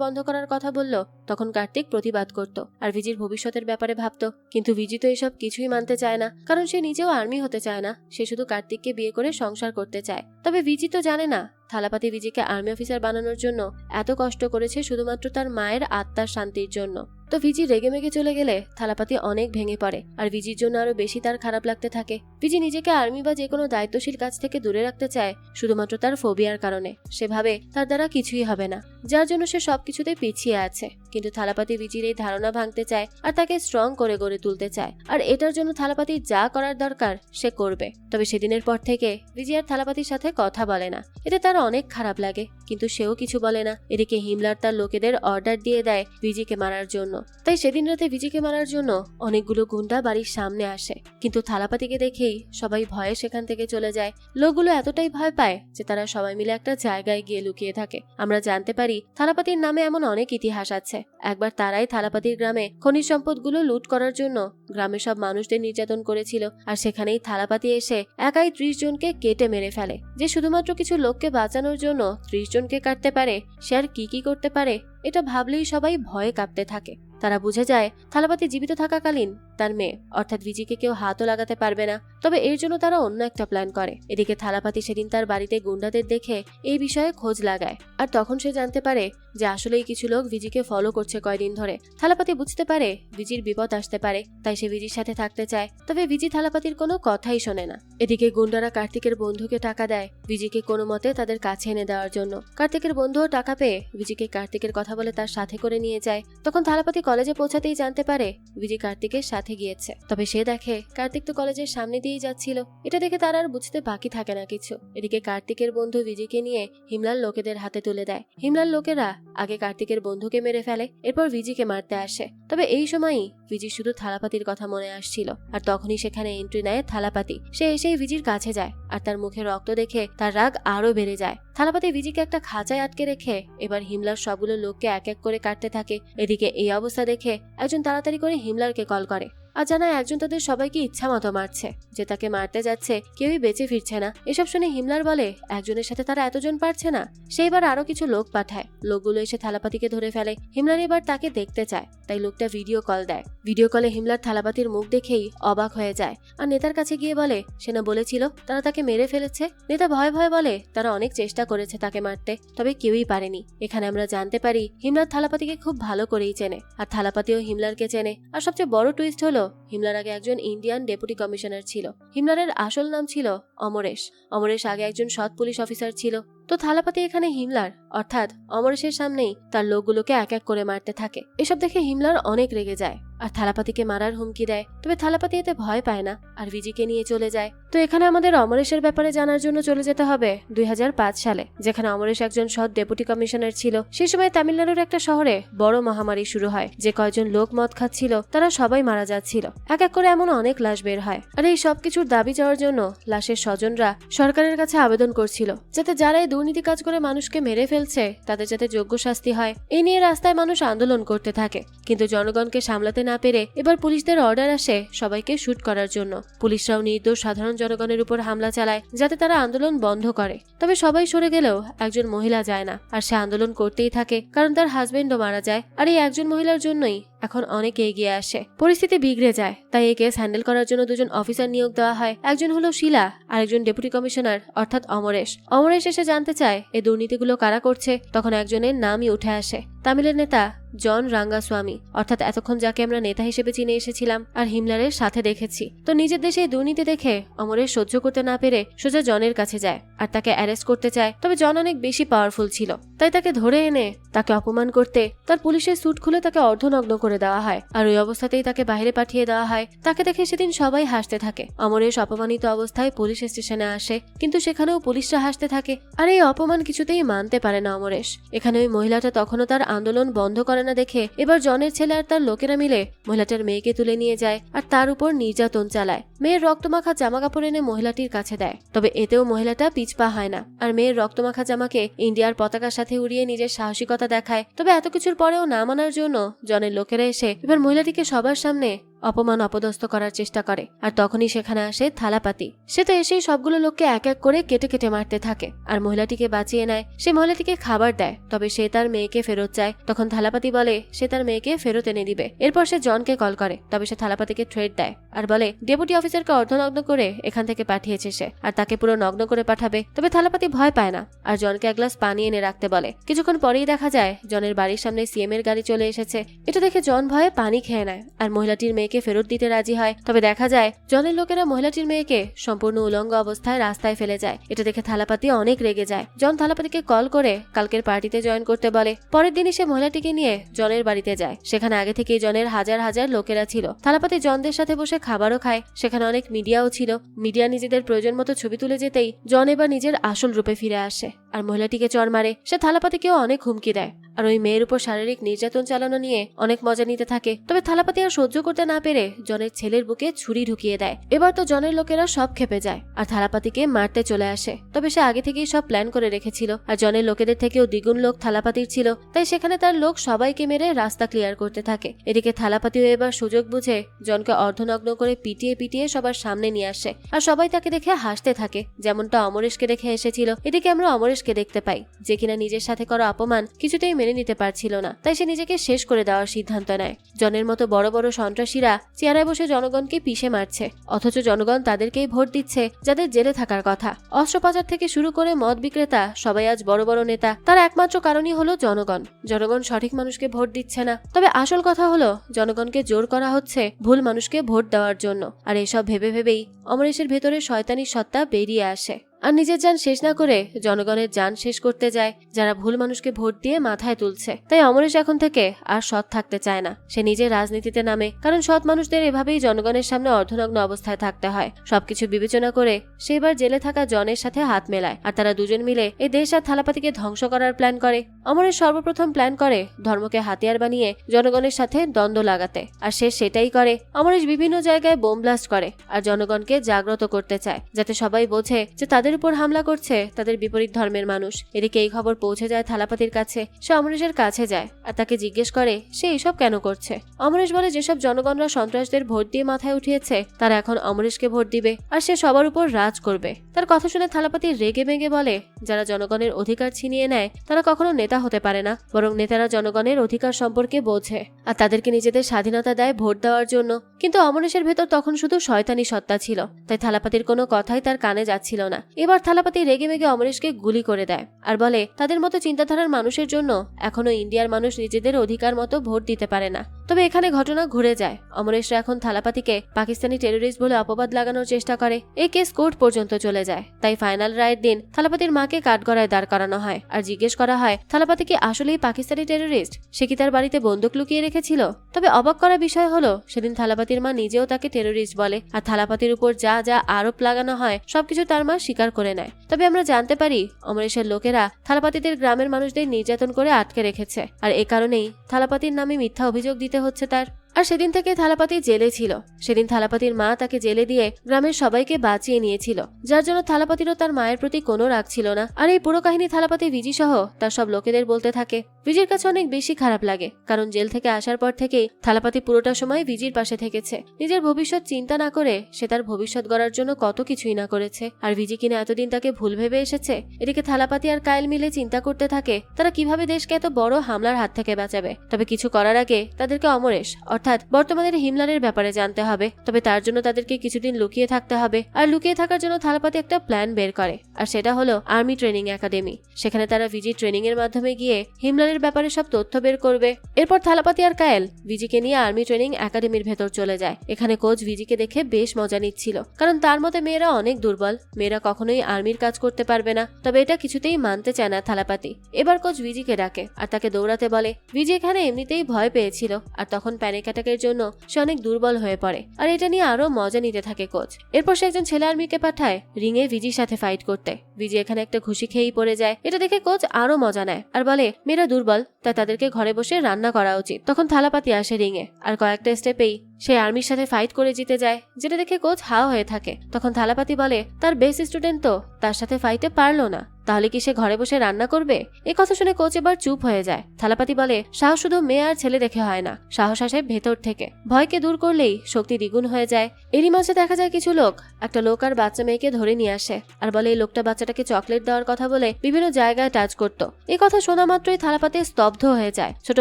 বন্ধ করার কথা বলল তখন কার্তিক প্রতিবাদ করত আর ভিজির ভবিষ্যতের ব্যাপারে ভাবতো। কিন্তু ভিজি তো এসব কিছুই মানতে চায় না, কারণ সে নিজেও আর্মি হতে চায় না, সে শুধু কার্তিককে বিয়ে করে সংসার করতে চায়। তবে ভিজি তো জানে না থালাপাতি ভিজিকে আর্মি অফিসার বানানোর জন্য এত কষ্ট করেছে শুধুমাত্র তার মায়ের আত্মার শান্তির জন্য। তো ভিজি রেগে মেগে চলে গেলে থালাপাতি অনেক ভেঙে পড়ে আর ভিজির জন্য আরো বেশি তার খারাপ লাগতে থাকে। ভিজি নিজেকে আর্মি বা যে কোনো দায়িত্বশীল কাজ থেকে দূরে রাখতে চায় শুধুমাত্র তার ফোবিয়ার কারণে। সে ভাবে তার দ্বারা কিছুই হবে না, যার জন্য সে সবকিছুতে পিছিয়ে আছে। কিন্তু থালাপাতি ভিজির এই ধারণা ভাঙতে চায় আর তাকে স্ট্রং করে গড়ে তুলতে চায়, আর এটার জন্য থালাপাতি যা করার দরকার সে করবে। তবে সেদিনের পর থেকে ভিজি আর থালাপাতির সাথে কথা বলে না। এতে তার অনেক খারাপ লাগে, কিন্তু সেও কিছু বলে না। এদিকে হিমলার তার লোকেদের অর্ডার দিয়ে দেয় ভিজিকে মারার জন্য। তাই সেদিন রাতে ভিজিকে মারার জন্য অনেকগুলো গুন্ডা বাড়ির সামনে আসে, কিন্তু থালাপাতিকে দেখেই সবাই ভয়ে সেখান থেকে চলে যায়। লোকগুলো এতটাই ভয় পায় যে তারা সবাই মিলে একটা জায়গায় গিয়ে লুকিয়ে থাকে। আমরা জানতে পারি থালাপাতির নামে এমন অনেক ইতিহাস আছে। একবার তারাই থালাপাতির গ্রামে খনিজ সম্পদগুলো লুট করার জন্য গ্রামে সব মানুষদের নির্যাতন করেছিল, আর সেখানেই থালাপাতি এসে একাই 30 জনকে কেটে মেরে ফেলে। যে শুধুমাত্র কিছু লোককে বাঁচানোর জন্য 30 জনকে কাটতে পারে, সে আর কি করতে পারে এটা ভাবলেই সবাই ভয়ে কাঁপতে থাকে। তারা বুঝে যায় থালাপাতি জীবিত থাকাকালীন তার মেয়ে অর্থাৎ ভিজিকে কেউ হাতও লাগাতে পারবে না। তবে এর জন্য তারা অন্য একটা প্ল্যান করে। এদিকে থালাপাতি সেদিন তার বাড়িতে গুন্ডাদের দেখে এই বিষয়ে খোঁজ লাগায়, আর তখন সে জানতে পারে যে আসলেই কিছু লোক ভিজিকে ফলো করছে কয়দিন ধরে। থালাপাতি বুঝতে পারে ভিজির বিপদ আসতে পারে, তাই সে ভিজির সাথে থাকতে চায়। তবে ভিজি থালাপাতির কোনো কথাই শোনে না। এদিকে গুন্ডারা কার্তিকের বন্ধুকে টাকা দেয় ভিজিকে কোনো মতে তাদের কাছে এনে দেওয়ার জন্য। কার্তিকের বন্ধুও টাকা পেয়ে ভিজিকে কার্তিকের কথা বলে তার সাথে করে নিয়ে যায়। তখন থালাপাতি কলেজে পৌঁছাতেই জানতে পারে ভিজি কার্তিকের সাথে গিয়েছে। তবে সে দেখে কার্তিক তো কলেজের সামনে দিয়েই যাচ্ছিল। এটা দেখে তার আর বুঝতে বাকি থাকে না কিছু। এদিকে কার্তিকের বন্ধু ভিজিকে নিয়ে হিমলার লোকেদের হাতে তুলে দেয়। হিমলার লোকেরা আগে কার্তিকের বন্ধুকে মেরে ফেলে, এরপর ভিজিকে মারতে আসে। তবে এই সময়ই ভিজি শুধু থালাপাতির কথা মনে আসছিল, আর তখনই সেখানে এন্ট্রি নেয় থালাপাতি। সে এসেই ভিজির কাছে যায় আর তার মুখে রক্ত দেখে তার রাগ আরো বেড়ে যায়। থালাপাতি ভিজিকে একটা খাঁচায় আটকে রেখে এবার হিমলার সবগুলো লোককে এক এক করে কাটতে থাকে। এদিকে এই অবস্থা দেখে একজন তাড়াতাড়ি করে হিমলারকে কল করে আর জানায় একজন তাদের সবাইকে ইচ্ছা মতো মারছে, যে তাকে মারতে যাচ্ছে কেউই বেঁচে ফিরছে না। এসব শুনে হিমলার বলে একজনের সাথে তারা এতজন পারছে না। সে এবার আরো কিছু লোক পাঠায়, লোকগুলো এসে থালাপাতিকে ধরে ফেলে। হিমলার এবার তাকে দেখতে চায়, তাই লোকটা ভিডিও কল দেয়। ভিডিও কলে হিমলার থালাপাতির মুখ দেখেই অবাক হয়ে যায়, আর নেতার কাছে গিয়ে বলে সে না বলেছিল তারা তাকে মেরে ফেলেছে। নেতা ভয়ে ভয়ে বলে তারা অনেক চেষ্টা করেছে তাকে মারতে, তবে কেউই পারেনি। এখানে আমরা জানতে পারি হিমলার থালাপাতিকে খুব ভালো করেই চেনে, আর থালাপাতিও হিমলারকে চেনে। আর সবচেয়ে বড় টুইস্ট হলো হিমলার আগে একজন ইন্ডিয়ান ডেপুটি কমিশনার ছিল। হিমলারের আসল নাম ছিল অমরেশ। অমরেশ আগে একজন সৎ পুলিশ অফিসার ছিল। তো থালাপাতি এখানে হিমলার অর্থাৎ অমরেশের সামনেই তার লোকগুলোকে এক এক করে মারতে থাকে। এসব দেখে হিমলার অনেক রেগে যায় আর থালাপাতিকে মারার হুমকি দেয়। তবে থালাপাতি এতে ভয় পায় না আর ভিজিকে নিয়ে চলে যায়। তো এখানে আমাদের অমরেশের ব্যাপারে জানার জন্য চলে যেতে হবে 2005 সালে, যেখানে অমরেশ একজন সৎ ডেপুটি কমিশনার ছিল। সেই সময় তামিলনাড়ুর একটা শহরে বড় মহামারী শুরু হয়। যে কয়জন লোক মদ খাচ্ছিল তারা সবাই মারা যাচ্ছিল। এক এক করে এমন অনেক লাশ বের হয়। আর এই সবকিছুর দাবি চাওয়ার জন্য লাশের স্বজনরা সরকারের কাছে আবেদন করছিল, যাতে যারা এই দুর্নীতি কাজ করে মানুষকে মেরে ফেলছে তাদের যাতে যোগ্য শাস্তি হয়। এই নিয়ে রাস্তায় মানুষ আন্দোলন করতে থাকে, কিন্তু জনগণকে সামলাতে না পেরে এবার পুলিশদের অর্ডার আসে সবাইকে শুট করার জন্য। পুলিশরাও নির্দোষ সাধারণ জনগণের উপর হামলা চালায় যাতে তারা আন্দোলন বন্ধ করে। তবে সবাই সরে গেলেও একজন মহিলা যায় না, আর সে আন্দোলন করতেই থাকে, কারণ তার হাজবেন্ডও মারা যায়। আর এই একজন মহিলার জন্যই এখন অনেকে এগিয়ে আসে। পরিস্থিতি বিগড়ে যায়, তাই এই কেস হ্যান্ডেল করার জন্য দুজন অফিসার নিয়োগ দেওয়া হয়। একজন হলো শিলা আর একজন ডেপুটি কমিশনার অর্থাৎ অমরেশ। অমরেশ এসে জানতে চায় এই দুর্নীতিগুলো কারা করছে। তখন একজনের নামই উঠে আসে, তামিলের নেতা জন রাঙ্গাস্বামী, অর্থাৎ এতক্ষণ যাকে আমরা নেতা হিসেবে চিনে এসেছিলাম আর হিমলারের সাথে দেখেছি। তো নিজের দেশে দুর্নীতি দেখে অমরেশ সহ্য করতে না পেরে সোজা জনের কাছে যায় আর তাকে অ্যারেস্ট করতে চায়। তবে জন অনেক বেশি পাওয়ারফুল ছিল, তাই তাকে ধরে এনে তাকে অপমান করতে তার পুলিশের স্যুট খুলে তাকে অর্ধনগ্ন করে দেওয়া হয়। আর ওই অবস্থাতেই তাকে বাইরে পাঠিয়ে দেওয়া হয়। তাকে দেখে সেদিন সবাই হাসতে থাকে। অমরেশ অপমানিত অবস্থায় পুলিশ স্টেশনে আসে, কিন্তু সেখানেও পুলিশরা হাসতে থাকে। আর এই অপমান কিছুতেই মানতে পারে না অমরেশ। এখানে ওই মহিলাটা তখনও তার আন্দোলন বন্ধ করে না দেখে এবার জনের ছেলে আর তার লোকেরা মিলে মহিলাটার মেয়েকে তুলে নিয়ে যায় আর তার উপর নির্যাতন চালায়। মেয়ের রক্তমাখা জামা কাপড় এনে মহিলাটির কাছে দেয়, তবে এতেও মহিলাটা পিছপা হয় না আর মেয়ের রক্তমাখা জামাকে ইন্ডিয়ার পতাকার সাথে উড়িয়ে নিজের সাহসিকতা দেখায়। তবে এত কিছুর পরেও না মানার জন্য জনের লোকেরা এসে এবার মহিলাটিকে সবার সামনে অপমান অপদস্থ করার চেষ্টা করে। আর তখনই সেখানে আসে থালাপাতি। সে তো এসেই সবগুলো লোককে এক এক করে কেটে কেটে মারতে থাকে আর মহিলাটিকে বাঁচিয়ে নেয়। সে মহিলাটিকে খাবার দেয়, তবে সে তার মেয়েকে ফেরত চায়। তখন থালাপাতি বলে সে তার মেয়েকে ফেরত এনে দিবে। এরপর সে জনকে কল করে, তবে সে থালাপাতিকে থ্রেট দেয় আর বলে ডেপুটি অফিসারকে অর্ধনগ্ন করে এখান থেকে পাঠিয়েছে সে, আর তাকে পুরো নগ্ন করে পাঠাবে। তবে থালাপাতি ভয় পায় না আর জনকে এক গ্লাস পানি এনে রাখতে বলে। কিছুক্ষণ পরেই দেখা যায় জনের বাড়ির সামনে সিএম এর গাড়ি চলে এসেছে। এটা দেখে জন ভয়ে পানি খেয়ে নেয় আর মহিলাটির মেয়েকে ফেরত দিতে রাজি হয়। তবে দেখা যায় জনের লোকেরা মহিলাটির মেয়েকে সম্পূর্ণ উলঙ্গ অবস্থায় রাস্তায় ফেলে যায়। এটা দেখে থালাপাতি অনেক রেগে যায়। জন থালাপাতিকে কল করে কালকের পার্টিতে জয়েন করতে বলে। পরের দিনই সে মহিলাটিকে নিয়ে জনের বাড়িতে যায়। সেখানে আগে থেকেই জনের হাজার হাজার লোকেরা ছিল। থালাপাতি জনদের সাথে বসে খাবারও খায়। সেখানে অনেক মিডিয়াও ছিল। মিডিয়া নিজেদের প্রয়োজন মতো ছবি তুলে যেতেই জন এবার নিজের আসল রূপে ফিরে আসে আর মহিলাটিকে চড় মারে। সে থালাপাতিকেও অনেক হুমকি দেয় আর ওই মেয়ের উপর শারীরিক নির্যাতন চালানো নিয়ে অনেক মজা নিতে থাকে। তবে থালাপাতি আর সহ্য করতে না পেরে জনের ছেলের বুকে ছুরি ঢুকিয়ে দেয়। এবার তো জনের লোকেরা সব খেপে যায় আর থালাপাতিকে মারতে চলে আসে। তবে সে আগে থেকেই সব প্ল্যান করে রেখেছিল আর জনের লোকেদের থেকেও দ্বিগুণ লোক থালাপাতির ছিল, তাই সেখানে তার লোক সবাইকে মেরে রাস্তা ক্লিয়ার করতে থাকে। এদিকে থালাপাতিও এবার সুযোগ বুঝে জনকে অর্ধনগ্ন করে পিটিয়ে পিটিয়ে সবার সামনে নিয়ে আসে আর সবাই তাকে দেখে হাসতে থাকে, যেমনটা অমরেশকে দেখে এসেছিল। এদিকে আমরা অমরেশকে দেখতে পাই, যে কিনা নিজের সাথে করা অপমান কিছুতেই মেনে নিতে পারছিল না, তাই সে নিজেকে শেষ করে দেওয়ার সিদ্ধান্ত নেয়। জনের মতো বড় বড় সন্ত্রাসীরা চেয়ারায় বসে জনগণকে পিষে মারছে, অথচ জনগণ তাদেরকেই ভোট দিচ্ছে যাদের জেলে থাকার কথা। অস্ত্র পাচার থেকে শুরু করে মদ বিক্রেতা সবাই আজ বড় বড় নেতা। তার একমাত্র কারণই হলো জনগণ। জনগণ সঠিক মানুষকে ভোট দিচ্ছে না। তবে আসল কথা হলো জনগণকে জোর করা হচ্ছে ভুল মানুষকে ভোট দেওয়ার জন্য। আর এসব ভেবে ভেবেই অমরেশের ভেতরে শয়তানি সত্তা বেরিয়ে আসে আর নিজের জান শেষ না করে জনগণের জান শেষ করতে যায়, যারা ভুল মানুষকে ভোট দিয়ে মাথায় তুলছে। তাই অমরেশ এখন থেকে আর সৎ থাকতে চায় না। সে নিজে রাজনীতিতে নামে, কারণ সৎ মানুষদের এভাবেই জনগণের সামনে অর্ধনগ্ন অবস্থায় থাকতে হয়। সবকিছু বিবেচনা করে সে এবার জেলে থাকা জনের সাথে হাত মেলায় আর তারা দুজন মিলে এই দেশ আর থালাপাতিকে ধ্বংস করার প্ল্যান করে। অমরেশ সর্বপ্রথম প্ল্যান করে ধর্মকে হাতিয়ার বানিয়ে জনগণের সাথে দ্বন্দ্ব লাগাতে, আর সে সেটাই করে। অমরেশ বিভিন্ন জায়গায় বোম ব্লাস্ট করে আর জনগণকে জাগ্রত করতে চায়, যাতে সবাই বোঝে যে তাদের যাদের উপর হামলা করছে তাদের বিপরীত ধর্মের মানুষ। এদিকে এই খবর পৌঁছে যায় থালাপাতির কাছে। সে অমরেশের কাছে যায় আর তাকে জিজ্ঞেস করে সে এইসব কেন করছে। অমরেশ বলে যেসব জনগণরা সন্ত্রাসদের ভোট দিয়ে মাথায় উঠিয়েছে তারা এখন অমরেশকে ভোট দিবে আর সে সবার উপর রাজ করবে। তার কথা শুনে থালাপাতি রেগে মেগে বলে যারা জনগণের অধিকার ছিনিয়ে নেয় তারা কখনো নেতা হতে পারে না, বরং নেতারা জনগণের অধিকার সম্পর্কে বোঝে আর তাদেরকে নিজেদের স্বাধীনতা দেয় ভোট দেওয়ার জন্য। কিন্তু অমরেশের ভেতর তখন শুধু শয়তানি সত্তা ছিল, তাই থালাপাতির কোনো কথাই তার কানে যাচ্ছিল না। এবার থালাপাতি রেগে মেগে অমরেশকে গুলি করে দেয় আর বলে তাদের মতো চিন্তাধারার মানুষের জন্য এখনো ইন্ডিয়ার মানুষ নিজেদের অধিকার মতো ভোট দিতে পারে না। তবে এখানে ঘটনা ঘুরে যায়। অমরেশরা এখন থালাপাতিকে পাকিস্তানি টেরোরিস্ট বলে অপবাদ লাগানোর চেষ্টা করে। এই কেস কোর্ট পর্যন্ত চলে যায়। তাই ফাইনাল রায়ের দিন থালাপাতির মাকে কাঠগড়ায় দাঁড় করানো হয় আর জিজ্ঞেস করা হয় থালাপাতি কি আসলেই পাকিস্তানি টেরোরিস্ট, সে কি তার বাড়িতে বন্দুক লুকিয়ে রেখেছিল। তবে অবাক করা বিষয় হলো সেদিন থালাপাতির মা নিজেও তাকে টেরোরিস্ট বলে আর থালাপাতির উপর যা যা আরোপ লাগানো হয় সবকিছু তার মা স্বীকার করে নেয়। তবে আমরা জানতে পারি অমরেশের লোকেরা থালাপাতিদের গ্রামের মানুষদের নির্যাতন করে আটকে রেখেছে আর এ কারণেই থালাপাতির নামে মিথ্যা অভিযোগ দিতে হচ্ছে তার। আর সেদিন থেকে থালাপাতি জেলে ছিল। সেদিন থালাপাতির মা তাকে জেলে দিয়ে গ্রামের সবাইকে বাঁচিয়ে নিয়েছিল, যার জন্য থালাপাতিরও তার মায়ের প্রতি কোনো রাগ ছিল না। আর এই পুরো কাহিনী থালাপাতি ভিজি সহ তার সব লোকেদের বলতে থাকে। ভিজির কাছে অনেক বেশি খারাপ লাগে, কারণ জেল থেকে আসার পর থেকেই থালাপাতি পুরোটা সময় ভিজির পাশে থেকেছে। নিজের ভবিষ্যৎ চিন্তা না করে সে তার ভবিষ্যৎ গড়ার জন্য কত কিছুই না করেছে, আর ভিজি কিনা এতদিন তাকে ভুল ভেবে এসেছে। এদিকে থালাপাতি আর কায়েল মিলে চিন্তা করতে থাকে তারা কিভাবে দেশকে এত বড় হামলার হাত থেকে বাঁচাবে। তবে কিছু করার আগে তাদেরকে অমরেশ অর্থাৎ বর্তমানের হিমলারের ব্যাপারে জানতে হবে। তবে তার জন্য তাদেরকে কিছুদিন লুকিয়ে থাকতে হবে। আর লুকিয়ে থাকার জন্য থালাপাতি একটা প্ল্যান বের করে, আর সেটা হলো আর্মি ট্রেনিং একাডেমি। সেখানে তারা ভিজি ট্রেনিং এর মাধ্যমে গিয়ে হিমলারের ব্যাপারে সব তথ্য বের করবে। এরপর থালাপাতি আর কায়েল ভিজিকে নিয়ে আর্মি ট্রেনিং একাডেমির ভেতর চলে যায়। এখানে কোচ ভিজিকে দেখে বেশ মজা নিচ্ছিল, কারণ তার মতে মেয়েরা অনেক দুর্বল, মেয়েরা কখনোই আর্মির কাজ করতে পারবে না। তবে এটা কিছুতেই মানতে চায় না থালাপাতি। এবার কোচ ভিজিকে ডাকে আর তাকে দৌড়াতে বলে। ভিজি এখানে এমনিতেই ভয় পেয়েছিল আর তখন প্যানিক অ্যাটাকের জন্য সে অনেক দুর্বল হয়ে পড়ে, আর এটা নিয়ে আরো মজা নিতে থাকে কোচ। এরপর সে একজন ছেলে আর্মিকে পাঠায় রিং এ ভিজির সাথে ফাইট করতে। ভিজি এখানে একটা ঘুষি খেয়েই পড়ে যায়। এটা দেখে কোচ আরো মজা নেয় আর বলে মেয়েরা দুর্বল, তাই তাদেরকে ঘরে বসে রান্না করা উচিত। তখন থালাপাতি আসে রিং এ আর কয়েকটা স্টেপেই সে আর্মির সাথে ফাইট করে জিতে যায়, যেটা দেখে কোচ হা হয়ে থাকে। তখন থালাপাতি বলে তার বেস্ট স্টুডেন্ট তো তার সাথে ফাইটে পারলো না, তাহলে কি সে ঘরে বসে রান্না করবে। এ কথা শুনে কোচ এবার চুপ হয়ে যায়। থালাপাতি বলে সাহস শুধু মেয়ে আর ছেলে দেখে হয় না, সাহস আসে ভেতর থেকে। ভয়কে দূর করলেই শক্তি দ্বিগুণ হয়ে যায়। এরই মাঝে দেখা যায় কিছু লোক একটা লোক আর বাচ্চা মেয়েকে ধরে নিয়ে আসে আর বলে এই লোকটা বাচ্চাটাকে চকলেট দেওয়ার কথা বলে বিভিন্ন জায়গায় টাচ করত। এই কথা শোনা মাত্রই থালাপাতি স্তব্ধ হয়ে যায়। ছোট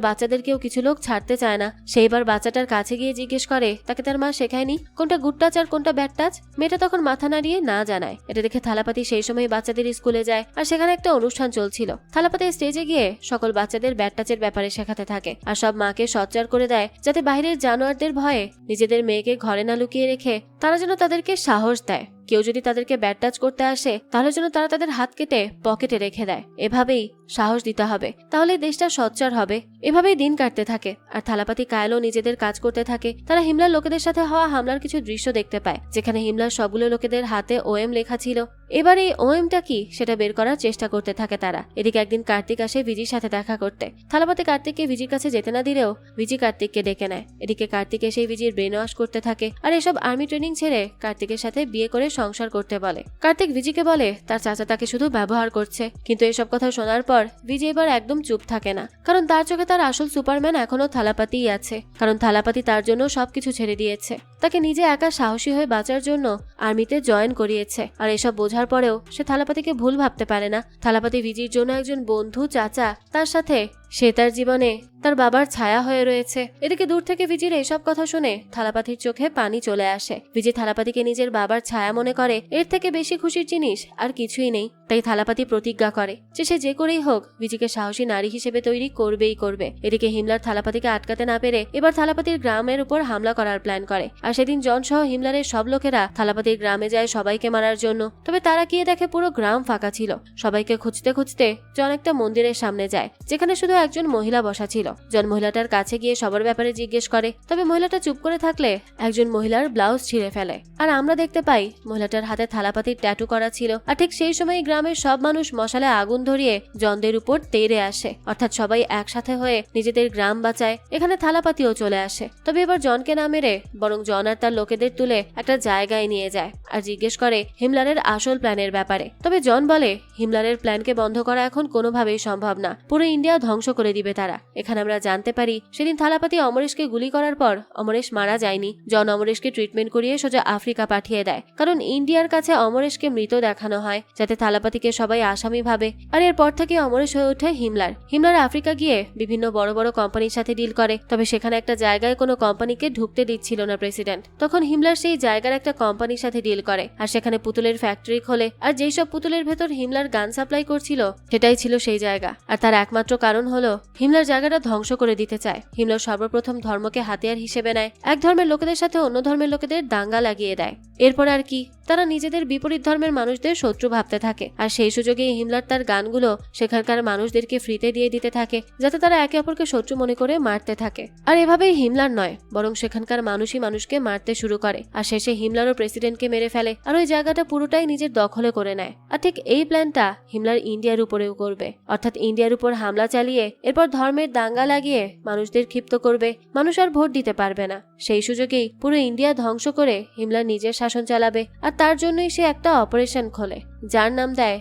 বাচ্চাদেরকেও কিছু লোক ছাড়তে চায় না। সেইবার বাচ্চাটার কাছে গিয়ে জিজ্ঞেস করে তাকে তার মা শেখায়নি কোনটা গুড টাচ আর কোনটা ব্যাড টাচ। মেয়েটা তখন মাথা নাড়িয়ে না জানায়। এটা দেখে থালাপাতি সেই সময় বাচ্চাদের স্কুলে যায় আর সেখানে একটা অনুষ্ঠান চলছিল। থালাপাতি স্টেজে গিয়ে সকল বাচ্চাদের ব্যাড টাচের ব্যাপারে শেখাতে থাকে আর সব মাকে সচ্চার করে দেয় যাতে বাইরের জানোয়ারদের ভয়ে নিজেদের মেয়েকে ঘরে না লুকিয়ে রেখে তারা যেন তাদেরকে সাহস দেয়। কেউ যদি তাদেরকে ব্যাড টাচ করতে আসে তাহলে যেন তারা তাদের হাত কেটে পকেটে রেখে দেয়। এভাবেই সাহস দিতে হবে, তাহলে দেশটা সচ্চার হবে। এভাবেই দিন কাটতে থাকে আর থালাপাতি কায়েলও নিজেদের কাজ করতে থাকে। তারা হিমলার লোকেদের সাথে হওয়া হামলার কিছু দৃশ্য দেখতে পায়, যেখানে হিমলার সবগুলো লোকেদের হাতে ওএম লেখা ছিল। এবার এই ওএমটা কি সেটা বের করার চেষ্টা করতে থাকে তারা। এদিকে একদিন কার্তিক আসে ভিজির সাথে দেখা করতে। থালাপাতি কার্তিককে ভিজির কাছে যেতে না দিলেও ভিজি কার্তিককে ডেকে নেয়। এদিকে কার্তিক এসে ভিজির ব্রেন ওয়াশ করতে থাকে আর এসব আর্মি ট্রেনিং ছেড়ে কার্তিকের সাথে বিয়ে করে সংসার করতে বলে। কার্তিক ভিজিকে বলে তার চাচা তাকে শুধু ব্যবহার করছে, কিন্তু এসব কথা শোনার পর ভিজি এবার একদম চুপ থাকে না, কারণ তার চোখে তার আসল সুপারম্যান এখনো থালাপাতিই আছে। কারণ থালাপাতি তার জন্য সবকিছু ছেড়ে দিয়েছে, তাকে নিজে একা সাহসী হয়ে বাঁচার জন্য আর্মিতে জয়েন করিয়েছে। আর এসব বোঝার পরেও সে থালাপাতিকে ভুল ভাবতে পারে না। থালাপাতি ভিজির জন্য একজন বন্ধু, চাচা, তার সাথে সে তার জীবনে তার বাবার ছায়া হয়ে রয়েছে। এদিকে দূর থেকে ভিজির এইসব কথা শুনে থালাপাতির চোখে পানি চলে আসে। ভিজি থালাপাতিকে নিজের বাবার ছায়া মনে করে, এর থেকে বেশি খুশির জিনিস আর কিছুই নেই। তাই থালাপাতি প্রতিজ্ঞা করে যে সে যে করেই হোক ভিজিকে সাহসী নারী হিসেবে তৈরি করবেই করবে। এদিকে হিমলার থালাপাতিকে আটকাতে না পেরে এবার থালাপাতির গ্রামের উপর হামলা করার প্ল্যান করে। আর সেদিন জন সহ হিমলারের সব লোকেরা থালাপাতির গ্রামে যায় সবাইকে মারার জন্য। তবে তারা গিয়ে দেখে পুরো গ্রাম ফাঁকা ছিল। সবাইকে খুঁজতে খুঁজতে জন একটা মন্দিরের সামনে যায়, যেখানে শুধু একজন মহিলা বসা ছিল। জন মহিলাটার কাছে গিয়ে সবার ব্যাপারে জিজ্ঞেস করে, তবে মহিলাটা চুপ করে থাকলে একজন মহিলার ব্লাউজ ছিঁড়ে ফেলে। আর আমরা দেখতে পাই মহিলাটার হাতে থালাপাতির ট্যাটু করা ছিল। আর ঠিক সেই সময় গ্রামের সব মানুষ মশালে আগুন ধরিয়ে জনদের উপর তেড়ে আসে, অর্থাৎ সবাই একসাথে হয়ে নিজেদের গ্রাম বাঁচায়। এখানে থালাপাতিও চলে আসে। তবে এবার জনকে না মেরে বরং জন আর তার লোকেদের তুলে একটা জায়গায় নিয়ে যায় আর জিজ্ঞেস করে হিমলারের আসল প্ল্যানের ব্যাপারে। তবে জন বলে হিমলারের প্ল্যানকে বন্ধ করা এখন কোনোভাবেই সম্ভব না, পুরো ইন্ডিয়া ধ্বংস করে দিবে তারা। এখানে আমরা জানতে পারি সেদিন থালাপাতি অমরেশকে গুলি করার পর অমরেশ মারা যায়নি। জন অমরেশকে ট্রিটমেন্ট করিয়ে সোজা আফ্রিকা পাঠিয়ে দেয়, কারণ ইন্ডিয়ার কাছে অমরেশকে মৃত দেখানো হয় যাতে থালাপাতিকে সবাই আসামি ভাবে। আর এরপর থেকে অমরেশ হয়ে ওঠে হিমলার। হিমলার আফ্রিকা গিয়ে বিভিন্ন বড় বড় কোম্পানির সাথে ডিল করে। তবে সেখানে একটা জায়গায় কোনো কোম্পানিকে ঢুকতে দিচ্ছিল না প্রেসিডেন্ট। তখন হিমলার সেই জায়গার একটা কোম্পানির সাথে ডিল করে আর সেখানে পুতুলের ফ্যাক্টরি খোলে। আর যেই সব পুতুলের ভেতর হিমলার গান সাপ্লাই করছিল সেটাই ছিল সেই জায়গা। আর তার একমাত্র কারণ হলো হিমলার জায়গাটা ধ্বংস করে দিতে চায়। হিমলার সর্বপ্রথম ধর্মকে হাতিয়ার হিসেবে নেয়, এক ধর্মের লোকেদের সাথে অন্য ধর্মের লোকেদের দাঙ্গা লাগিয়ে দেয়। এরপর আর কি, তারা নিজেদের বিপরীত ধর্মের মানুষদের শত্রু ভাবতে থাকে। আর সেই সুযোগে হিমলার তার গানগুলো সেখানকার মানুষদেরকে ফ্রিতে দিয়ে দিতে থাকে যাতে তারা একে অপরকে শত্রু মনে করে মারতে থাকে। আর এভাবেই হিমলার নয় বরং সেখানকার মানুষই মানুষকে মারতে শুরু করে। আর শেষে হিমলারও প্রেসিডেন্টকে মেরে ফেলে আর ওই জায়গাটা পুরোটাই নিজের দখলে করে নেয়। আর ঠিক এই প্ল্যানটা হিমলার ইন্ডিয়ার উপরেও করবে, অর্থাৎ ইন্ডিয়ার উপর হামলা চালিয়ে এরপর ধর্মের দাঙ্গা লাগিয়ে মানুষদের ক্ষিপ্ত করবে। মানুষ আর ভোট দিতে পারবে না। সেই সুযোগেই পুরো ইন্ডিয়া ধ্বংস করে হিমলার নিজের শাসন চালাবে। আর তার জন্যই সে একটা অপারেশন খোলে যার নাম দেয়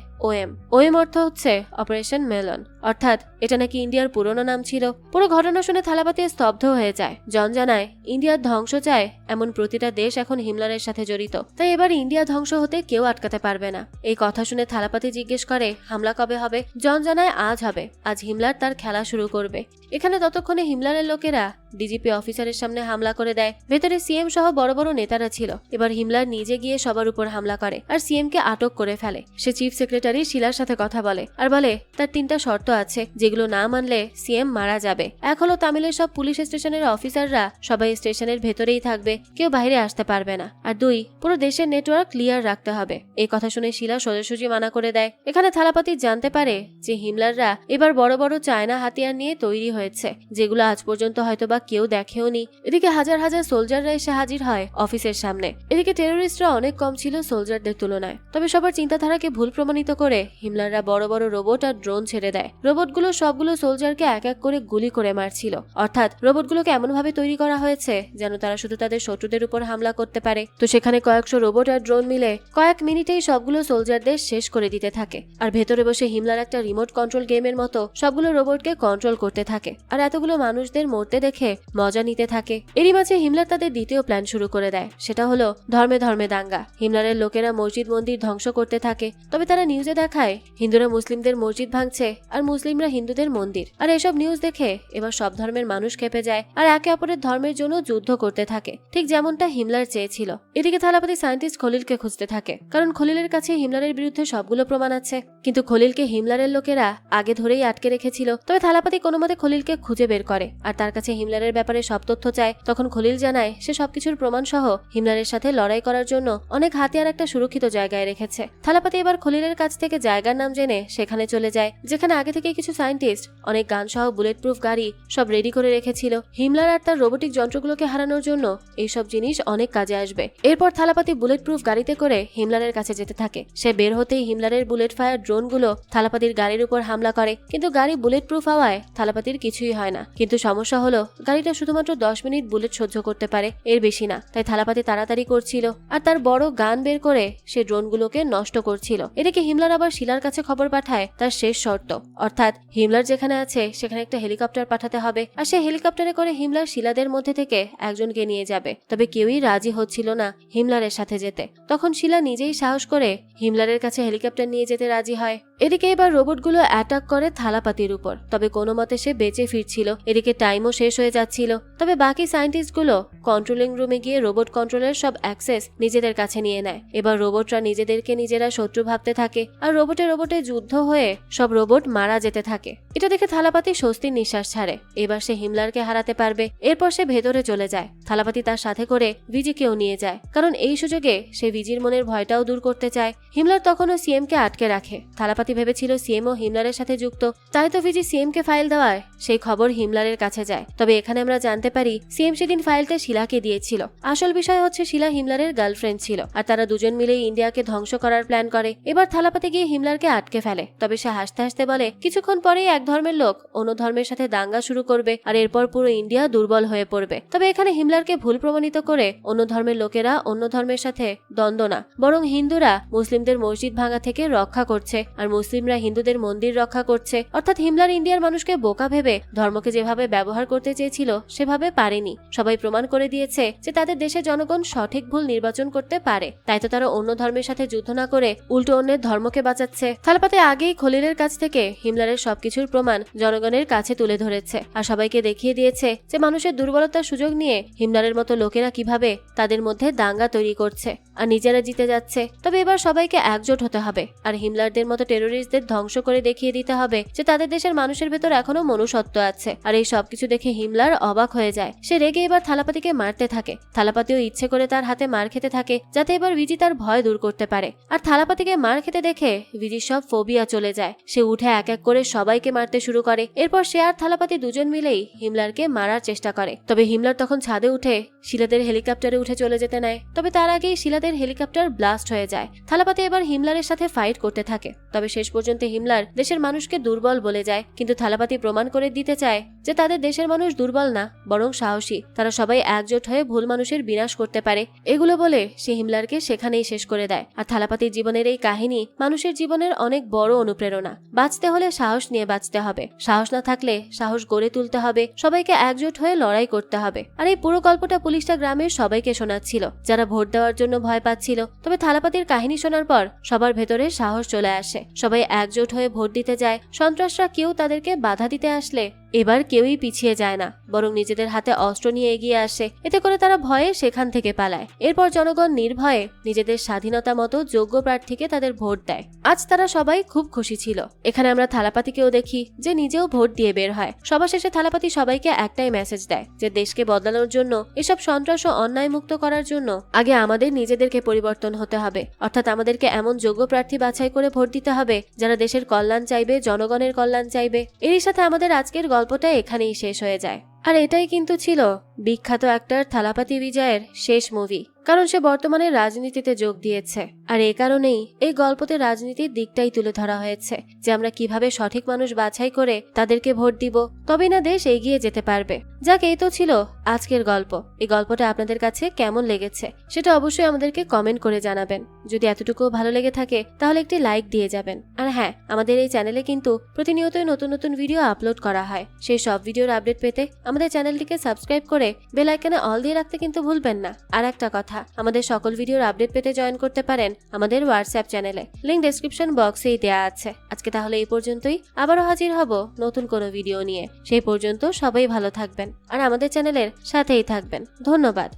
ওএম অর্থ হচ্ছে অপারেশন মেলন, অর্থাৎ এটা নাকি ইন্ডিয়ার পুরনো নাম ছিল। পুরো ঘটনা শুনে থালাপাতি স্তব্ধ হয়ে যায়। জন জানায় ইন্ডিয়ার ধ্বংস চায় এমন প্রতিটা দেশ এখন হিমলারের সাথে জড়িত, তাই এবার ইন্ডিয়া ধ্বংস হতে কেউ আটকাতে পারবে না। এই কথা শুনে থালাপাতি জিজ্ঞেস করে হামলা কবে হবে। জন জানায় আজ হবে, আজ হিমলার তার খেলা শুরু করবে। এখানে ততক্ষণে হিমলারের লোকেরা ডিজিপি অফিসারের সামনে হামলা করে দেয়। ভেতরে সিএম সহ বড় বড় নেতারা ছিল। এবার হিমলার নিজে গিয়ে সবার উপর হামলা করে আর সিএম কে আটক করে ফেলে। সে চিফ সেক্রেটারি শিলার সাথে কথা বলে আর বলে তার 3টা শর্ত আছে যেগুলো না মানলে সিএম মারা যাবে। এক হলো তামিলের সব পুলিশ স্টেশনের অফিসাররা সবাই স্টেশনের ভেতরেই থাকবে, কেউ বাইরে আসতে পারবে না। আর 2, পুরো দেশের নেটওয়ার্ক ক্লিয়ার রাখতে হবে। এই কথা শুনে শিলা সোজাসুজি মানা করে দেয়। এখানে থালাপাতি জানতে পারে যে হিমলাররা এবার বড় বড় চায়না হাতিয়ার নিয়ে তৈরি হয়েছে, যেগুলো আজ পর্যন্ত হয়তোবা কেউ দেখেওনি। এদিকে হাজার হাজার সোলজাররা এসে হাজির হয় অফিসের সামনে। এদিকে টেরোরিস্টরা অনেক কম ছিল সোলজারদের তুলনায়। তবে সবার চিন্তাধারাকে ভুল প্রমাণিত করে হিমলাররা বড় বড় রোবট আর ড্রোন ছেড়ে দেয়। রোবটগুলো সবগুলো সোলজারকে এক এক করে গুলি করে মারছিল, অর্থাৎ রোবটগুলোকে এমন ভাবে তৈরি করা হয়েছে যেন তারা শুধু তাদের শত্রুদের উপর হামলা করতে পারে। তো সেখানে কয়েকশো রোবট আর ড্রোন মিলে কয়েক মিনিটেই সবগুলো সোলজারদের শেষ করে দিতে থাকে। আর ভেতরে বসে হিমলার একটা রিমোট কন্ট্রোল গেমের মতো সবগুলো রোবটকে কন্ট্রোল করতে থাকে আর এতগুলো মানুষদের মরতে দেখে মজা নিতে থাকে। এরই মাঝে হিমলার তাদের দ্বিতীয় প্ল্যান শুরু করে দেয়, সেটা হলো ধর্মে ধর্মে দাঙ্গা। হিমলারের লোকেরা মসজিদ মন্দির ধ্বংস করতে থাকে। তবে তারা নিউজে দেখায় হিন্দুরা মুসলিমদের মসজিদ ভাঙছে আর মুসলিমরা হিন্দুদের মন্দির। আর এসব নিউজ দেখে এবার সব ধর্মের মানুষ খেপে যায় আর একে অপরের ধর্মের জন্য যুদ্ধ করতে থাকে, ঠিক যেমনটা হিমলার চেয়েছিল। এদিকে থালাপাতি সায়েন্টিস্ট খলিলকে খুঁজতে থাকে, কারণ খলিলের কাছে হিমলারের বিরুদ্ধে সবগুলো প্রমাণ আছে। কিন্তু খলিলকে হিমলারের লোকেরা আগে ধরেই আটকে রেখেছিল। তবে থালাপাতি কোনো মতে খলিলকে খুঁজে বের করে আর তার কাছে হিমলারের ব্যাপারে সব তথ্য চায়। তখন খলিল জানায় সে সবকিছুর প্রমাণ সহ হিমলারের সাথে লড়াই করার জন্য অনেক হাতিয়ার একটা সুরক্ষিত জায়গায় রেখেছে। থালাপাতি এবার খলিলের কাছ থেকে জায়গার নাম জেনে সেখানে চলে যায়, যেখানে আগে থেকে কিছু সায়েন্টিস্ট অনেক গান সহ বুলেট প্রুফ গাড়ি সব রেডি করে রেখেছিল। হিমলার আর তার রোবোটিক যন্ত্রগুলোকে হারানোর জন্য এইসব জিনিস অনেক কাজে আসবে। এরপর থালাপাতি বুলেট প্রুফ গাড়িতে করে হিমলারের কাছে যেতে থাকে। সে বের হতেই হিমলারের বুলেট ফায়ার ড্রোনগুলো থালাপাতির গাড়ির উপর হামলা করে, কিন্তু গাড়ি বুলেট প্রুফ হওয়ায় থালাপাতির কিছুই হয় না। কিন্তু সমস্যা হলো গাড়িটা শুধুমাত্র 10 মিনিট বুলেট সহ্য করতে পারে, এর বেশি না। তাই থালাপাতি তাড়াতাড়ি করছিল আর তার বড় গান বের করে সে ড্রোনগুলোকে নষ্ট করছিল। এদিকে হিমলার আবার শিলার কাছে খবর পাঠায় তার শেষ শর্ত, অর্থাৎ হিমলার যেখানে আছে সেখানে একটা হেলিকপ্টার পাঠাতে হবে আর সে হেলিকপ্টারে করে হিমলার শিলাদের মধ্যে থেকে একজনকে নিয়ে যাবে। তবে কেউই রাজি হচ্ছিল না হিমলারের সাথে যেতে। তখন শিলা নিজেই সাহস করে হিমলারের কাছে হেলিকপ্টার নিয়ে যেতে রাজি হয়। এদিকে এবার রোবটগুলো অ্যাটাক করে থালাপাতির উপর, তবে কোনো মতে সে বেঁচে ফিরছিল। এদিকে টাইমও শেষ হয়ে যাচ্ছিল। তবে বাকি সায়েন্টিস্টগুলো কন্ট্রোলিং রুমে গিয়ে রোবট কন্ট্রোলের সব অ্যাক্সেস নিজেদের কাছে নিয়ে নেয়। এবার রোবটরা নিজেদেরকে নিজেরা শত্রু ভাবতে থাকে আর রোবটে যুদ্ধ হয়ে সব রোবট মারা যেতে থাকে। এটা দেখে থালাপাতি স্বস্তির নিঃশ্বাস ছাড়ে। এবার সে হিমলারকে হারাতে পারবে। এরপর সে ভেতরে চলে যায়। থালাপাতি তার সাথে করে ভিজিকেও নিয়ে যায়, কারণ এই সুযোগে সে ভিজির মনের ভয়টাও দূর করতে চায়। হিমলার তখনও সিএমকে আটকে রাখে। থালাপাতি ভেবেছিল সিএম ও হিমলারের সাথে যুক্ত, তাই তো ভিজি সিএমকে ফাইল দেওয়ায় সেই খবর হিমলারের কাছে যায়। তবে এখানে আমরা জানতে পারি সিএম সেদিন ফাইলটা শিলাকে দিয়েছিল। আসল বিষয় হচ্ছে শিলা হিমলারের গার্লফ্রেন্ড ছিল, আর তারা দুজন মিলে ইন্ডিয়াকে ধ্বংস করার প্ল্যান করে। এবার থালাপাতি গিয়ে হিমলারকে আটকে ফেলে। তবে সে হাসতে হাসতে বলে কিছুক্ষণ পরেই এক ধর্মের লোক অন্য ধর্মের সাথে দাঙ্গা শুরু করবে, আর এরপর পুরো ইন্ডিয়া দুর্বল হয়ে পড়বে। তবে এখানে হিমলারকে ভুল প্রমাণিত করে অন্য ধর্মের লোকেরা অন্য ধর্মের সাথে দ্বন্দ্ব না, বরং হিন্দুরা মুসলিমদের মসজিদ ভাঙা থেকে রক্ষা করছে, আর মুসলিমরা হিন্দুদের মন্দির রক্ষা করছে। অর্থাৎ হিমলার ইন্ডিয়ার মানুষকে বোকা ভেবে ধর্মকে যেভাবে ব্যবহার করতে চেয়েছিল সেভাবে পারেনি। সবাই প্রমাণ করে দিয়েছে যে তাদের দেশের জনগণ সঠিক ভুল নির্বাচন করতে পারে। তাই তো তারা অন্য ধর্মের সাথে যুদ্ধ না করে উল্টো অন্যের ধর্মকে বাঁচাচ্ছে। থালাপাতি আগেই খলিলের কাছ থেকে হিমলারের সবকিছুর প্রমাণ জনগণের কাছে তুলে ধরেছে, আর সবাইকে দেখিয়ে দিয়েছে যে মানুষের দুর্বলতার সুযোগ নিয়ে হিমলারের মতো লোকেরা কিভাবে তাদের মধ্যে দাঙ্গা তৈরি করছে আর নিজেরা জিতে যাচ্ছে। তবে এবার সবাইকে একজোট হতে হবে আর হিমলারদের মতো টেরোরিস্টদের ধ্বংস করে দেখিয়ে দিতে হবে যে তাদের দেশের মানুষের ভেতর এখনো মনুষ্যত্ব আছে। আর এই সবকিছু দেখে হিমলার অবাক হয়ে যায়। সে রেগে এবার থালাপাতিকে মারতে থাকে। থালাপাতিও ইচ্ছে করে তার হাতে মার খেতে থাকে, যাতে এবার ভিজি তার ভয় দূর করতে পারে। আর থালাপাতিকে মার খেতে দেখে ভিজির সব ফোবিয়া চলে যায়। সে উঠে এক এক করে সবাইকে মারতে শুরু করে। এরপর সে আর থালাপাতি দুজন মিলেই হিমলারকে মারার চেষ্টা করে। তবে হিমলার তখন ছাদে উঠে শিলাদের হেলিকপ্টারে উঠে চলে যেতে নেয়। তবে তার আগেই শিলাদের হেলিকপ্টার ব্লাস্ট হয়ে যায়। থালাপাতি এবার হিমলারের সাথে ফাইট করতে থাকে। তবে শেষ পর্যন্ত হিমলার দেশের মানুষকে দুর্বল বলে যায়, কিন্তু থালাপাতি প্রমাণ করে দিতে চায় যে তাদের দেশের মানুষ দুর্বল না, বরং সাহসী। তারা সবাই একজোট হয়ে ভুল মানুষের বিনাশ করতে পারে। এগুলো বলে সে হিমলারকে সেখানেই শেষ করে দেয়। আর থালাপাতির জীবনের এই কাহিনী মানুষের জীবনের অনেক বড় অনুপ্রেরণা। বাঁচতে হলে সাহস নিয়ে বাঁচতে হবে, সাহস না থাকলে সাহস গড়ে তুলতে হবে, সবাইকে একজোট হয়ে লড়াই করতে হবে। আর এই পুরো গল্পটা পুলিশটা গ্রামের সবাইকে শোনাচ্ছিল, যারা ভোট দেওয়ার জন্য ভয় পাচ্ছিল। তবে থালাপাতির কাহিনী শোনার পর সবার ভেতরে সাহস চলে আসে। সবাই একজোট হয়ে ভোট দিতে যায়। সন্ত্রাসরা কেউ তাদেরকে বাধা দিতে আসলে এবার কেউই পিছিয়ে যায় না, বরং নিজেদের হাতে অস্ত্র নিয়ে এগিয়ে আসে। এতে করে তারা ভয়ে সেখান থেকে পালায়। এরপর জনগণ নির্ভয়ে নিজেদের স্বাধীনতা মতো যোগ্য প্রার্থীকে তাদের ভোট দেয়। আজ তারা সবাই খুব খুশি ছিল। এখানে আমরা থালাপাতিকেও দেখি যে নিজেও ভোট দিয়ে বের হয়। সবার শেষে থালাপাতি সবাইকে একটাই মেসেজ দেয় যে দেশকে বদলানোর জন্য, এসব সন্ত্রাস ও অন্যায় মুক্ত করার জন্য আগে আমাদের নিজেদেরকে পরিবর্তন হতে হবে। অর্থাৎ আমাদেরকে এমন যোগ্য প্রার্থী বাছাই করে ভোট দিতে হবে যারা দেশের কল্যাণ চাইবে, জনগণের কল্যাণ চাইবে। এরই সাথে আমাদের আজকের গল্পটা এখানেই শেষ হয়ে যায়। আর এটাই কিন্তু ছিল বিখ্যাত অ্যাক্টর থালাপাতি বিজয়ের শেষ মুভি, কারণ সে বর্তমানে রাজনীতিতে যোগ দিয়েছে। আর এই কারণেই এই গল্পতে রাজনীতির দিকটাই তুলে ধরা হয়েছে, যে আমরা কিভাবে সঠিক মানুষ বাছাই করে তাদেরকে ভোট দিব, তবেই না দেশ এগিয়ে যেতে পারবে। যাক, এই তো ছিল আজকের গল্প। এই গল্পটা আপনাদের কাছে কেমন লেগেছে সেটা অবশ্যই আমাদেরকে কমেন্ট করে জানাবেন। যদি এতটুকু ভালো লেগে থাকে তাহলে একটি লাইক দিয়ে যাবেন। আর হ্যাঁ, আমাদের এই চ্যানেলে কিন্তু প্রতিনিয়তই নতুন নতুন ভিডিও আপলোড করা হয়। সেই সব ভিডিওর আপডেট পেতে আমাদের চ্যানেলটিকে সাবস্ক্রাইব করে বেল আইকনে অল দিয়ে রাখতে কিন্তু ভুলবেন না। আর একটা কথা, আমাদের সকল ভিডিওর আপডেট পেতে জয়েন করতে পারেন আমাদের হোয়াটসঅ্যাপ চ্যানেলে, লিংক ডেসক্রিপশন বক্সেই দেওয়া আছে। আজকে তাহলে এই পর্যন্তই। আবারও হাজির হব নতুন কোনো ভিডিও নিয়ে। সেই পর্যন্ত সবাই ভালো থাকবেন আর আমাদের চ্যানেলের সাথেই থাকবেন। ধন্যবাদ।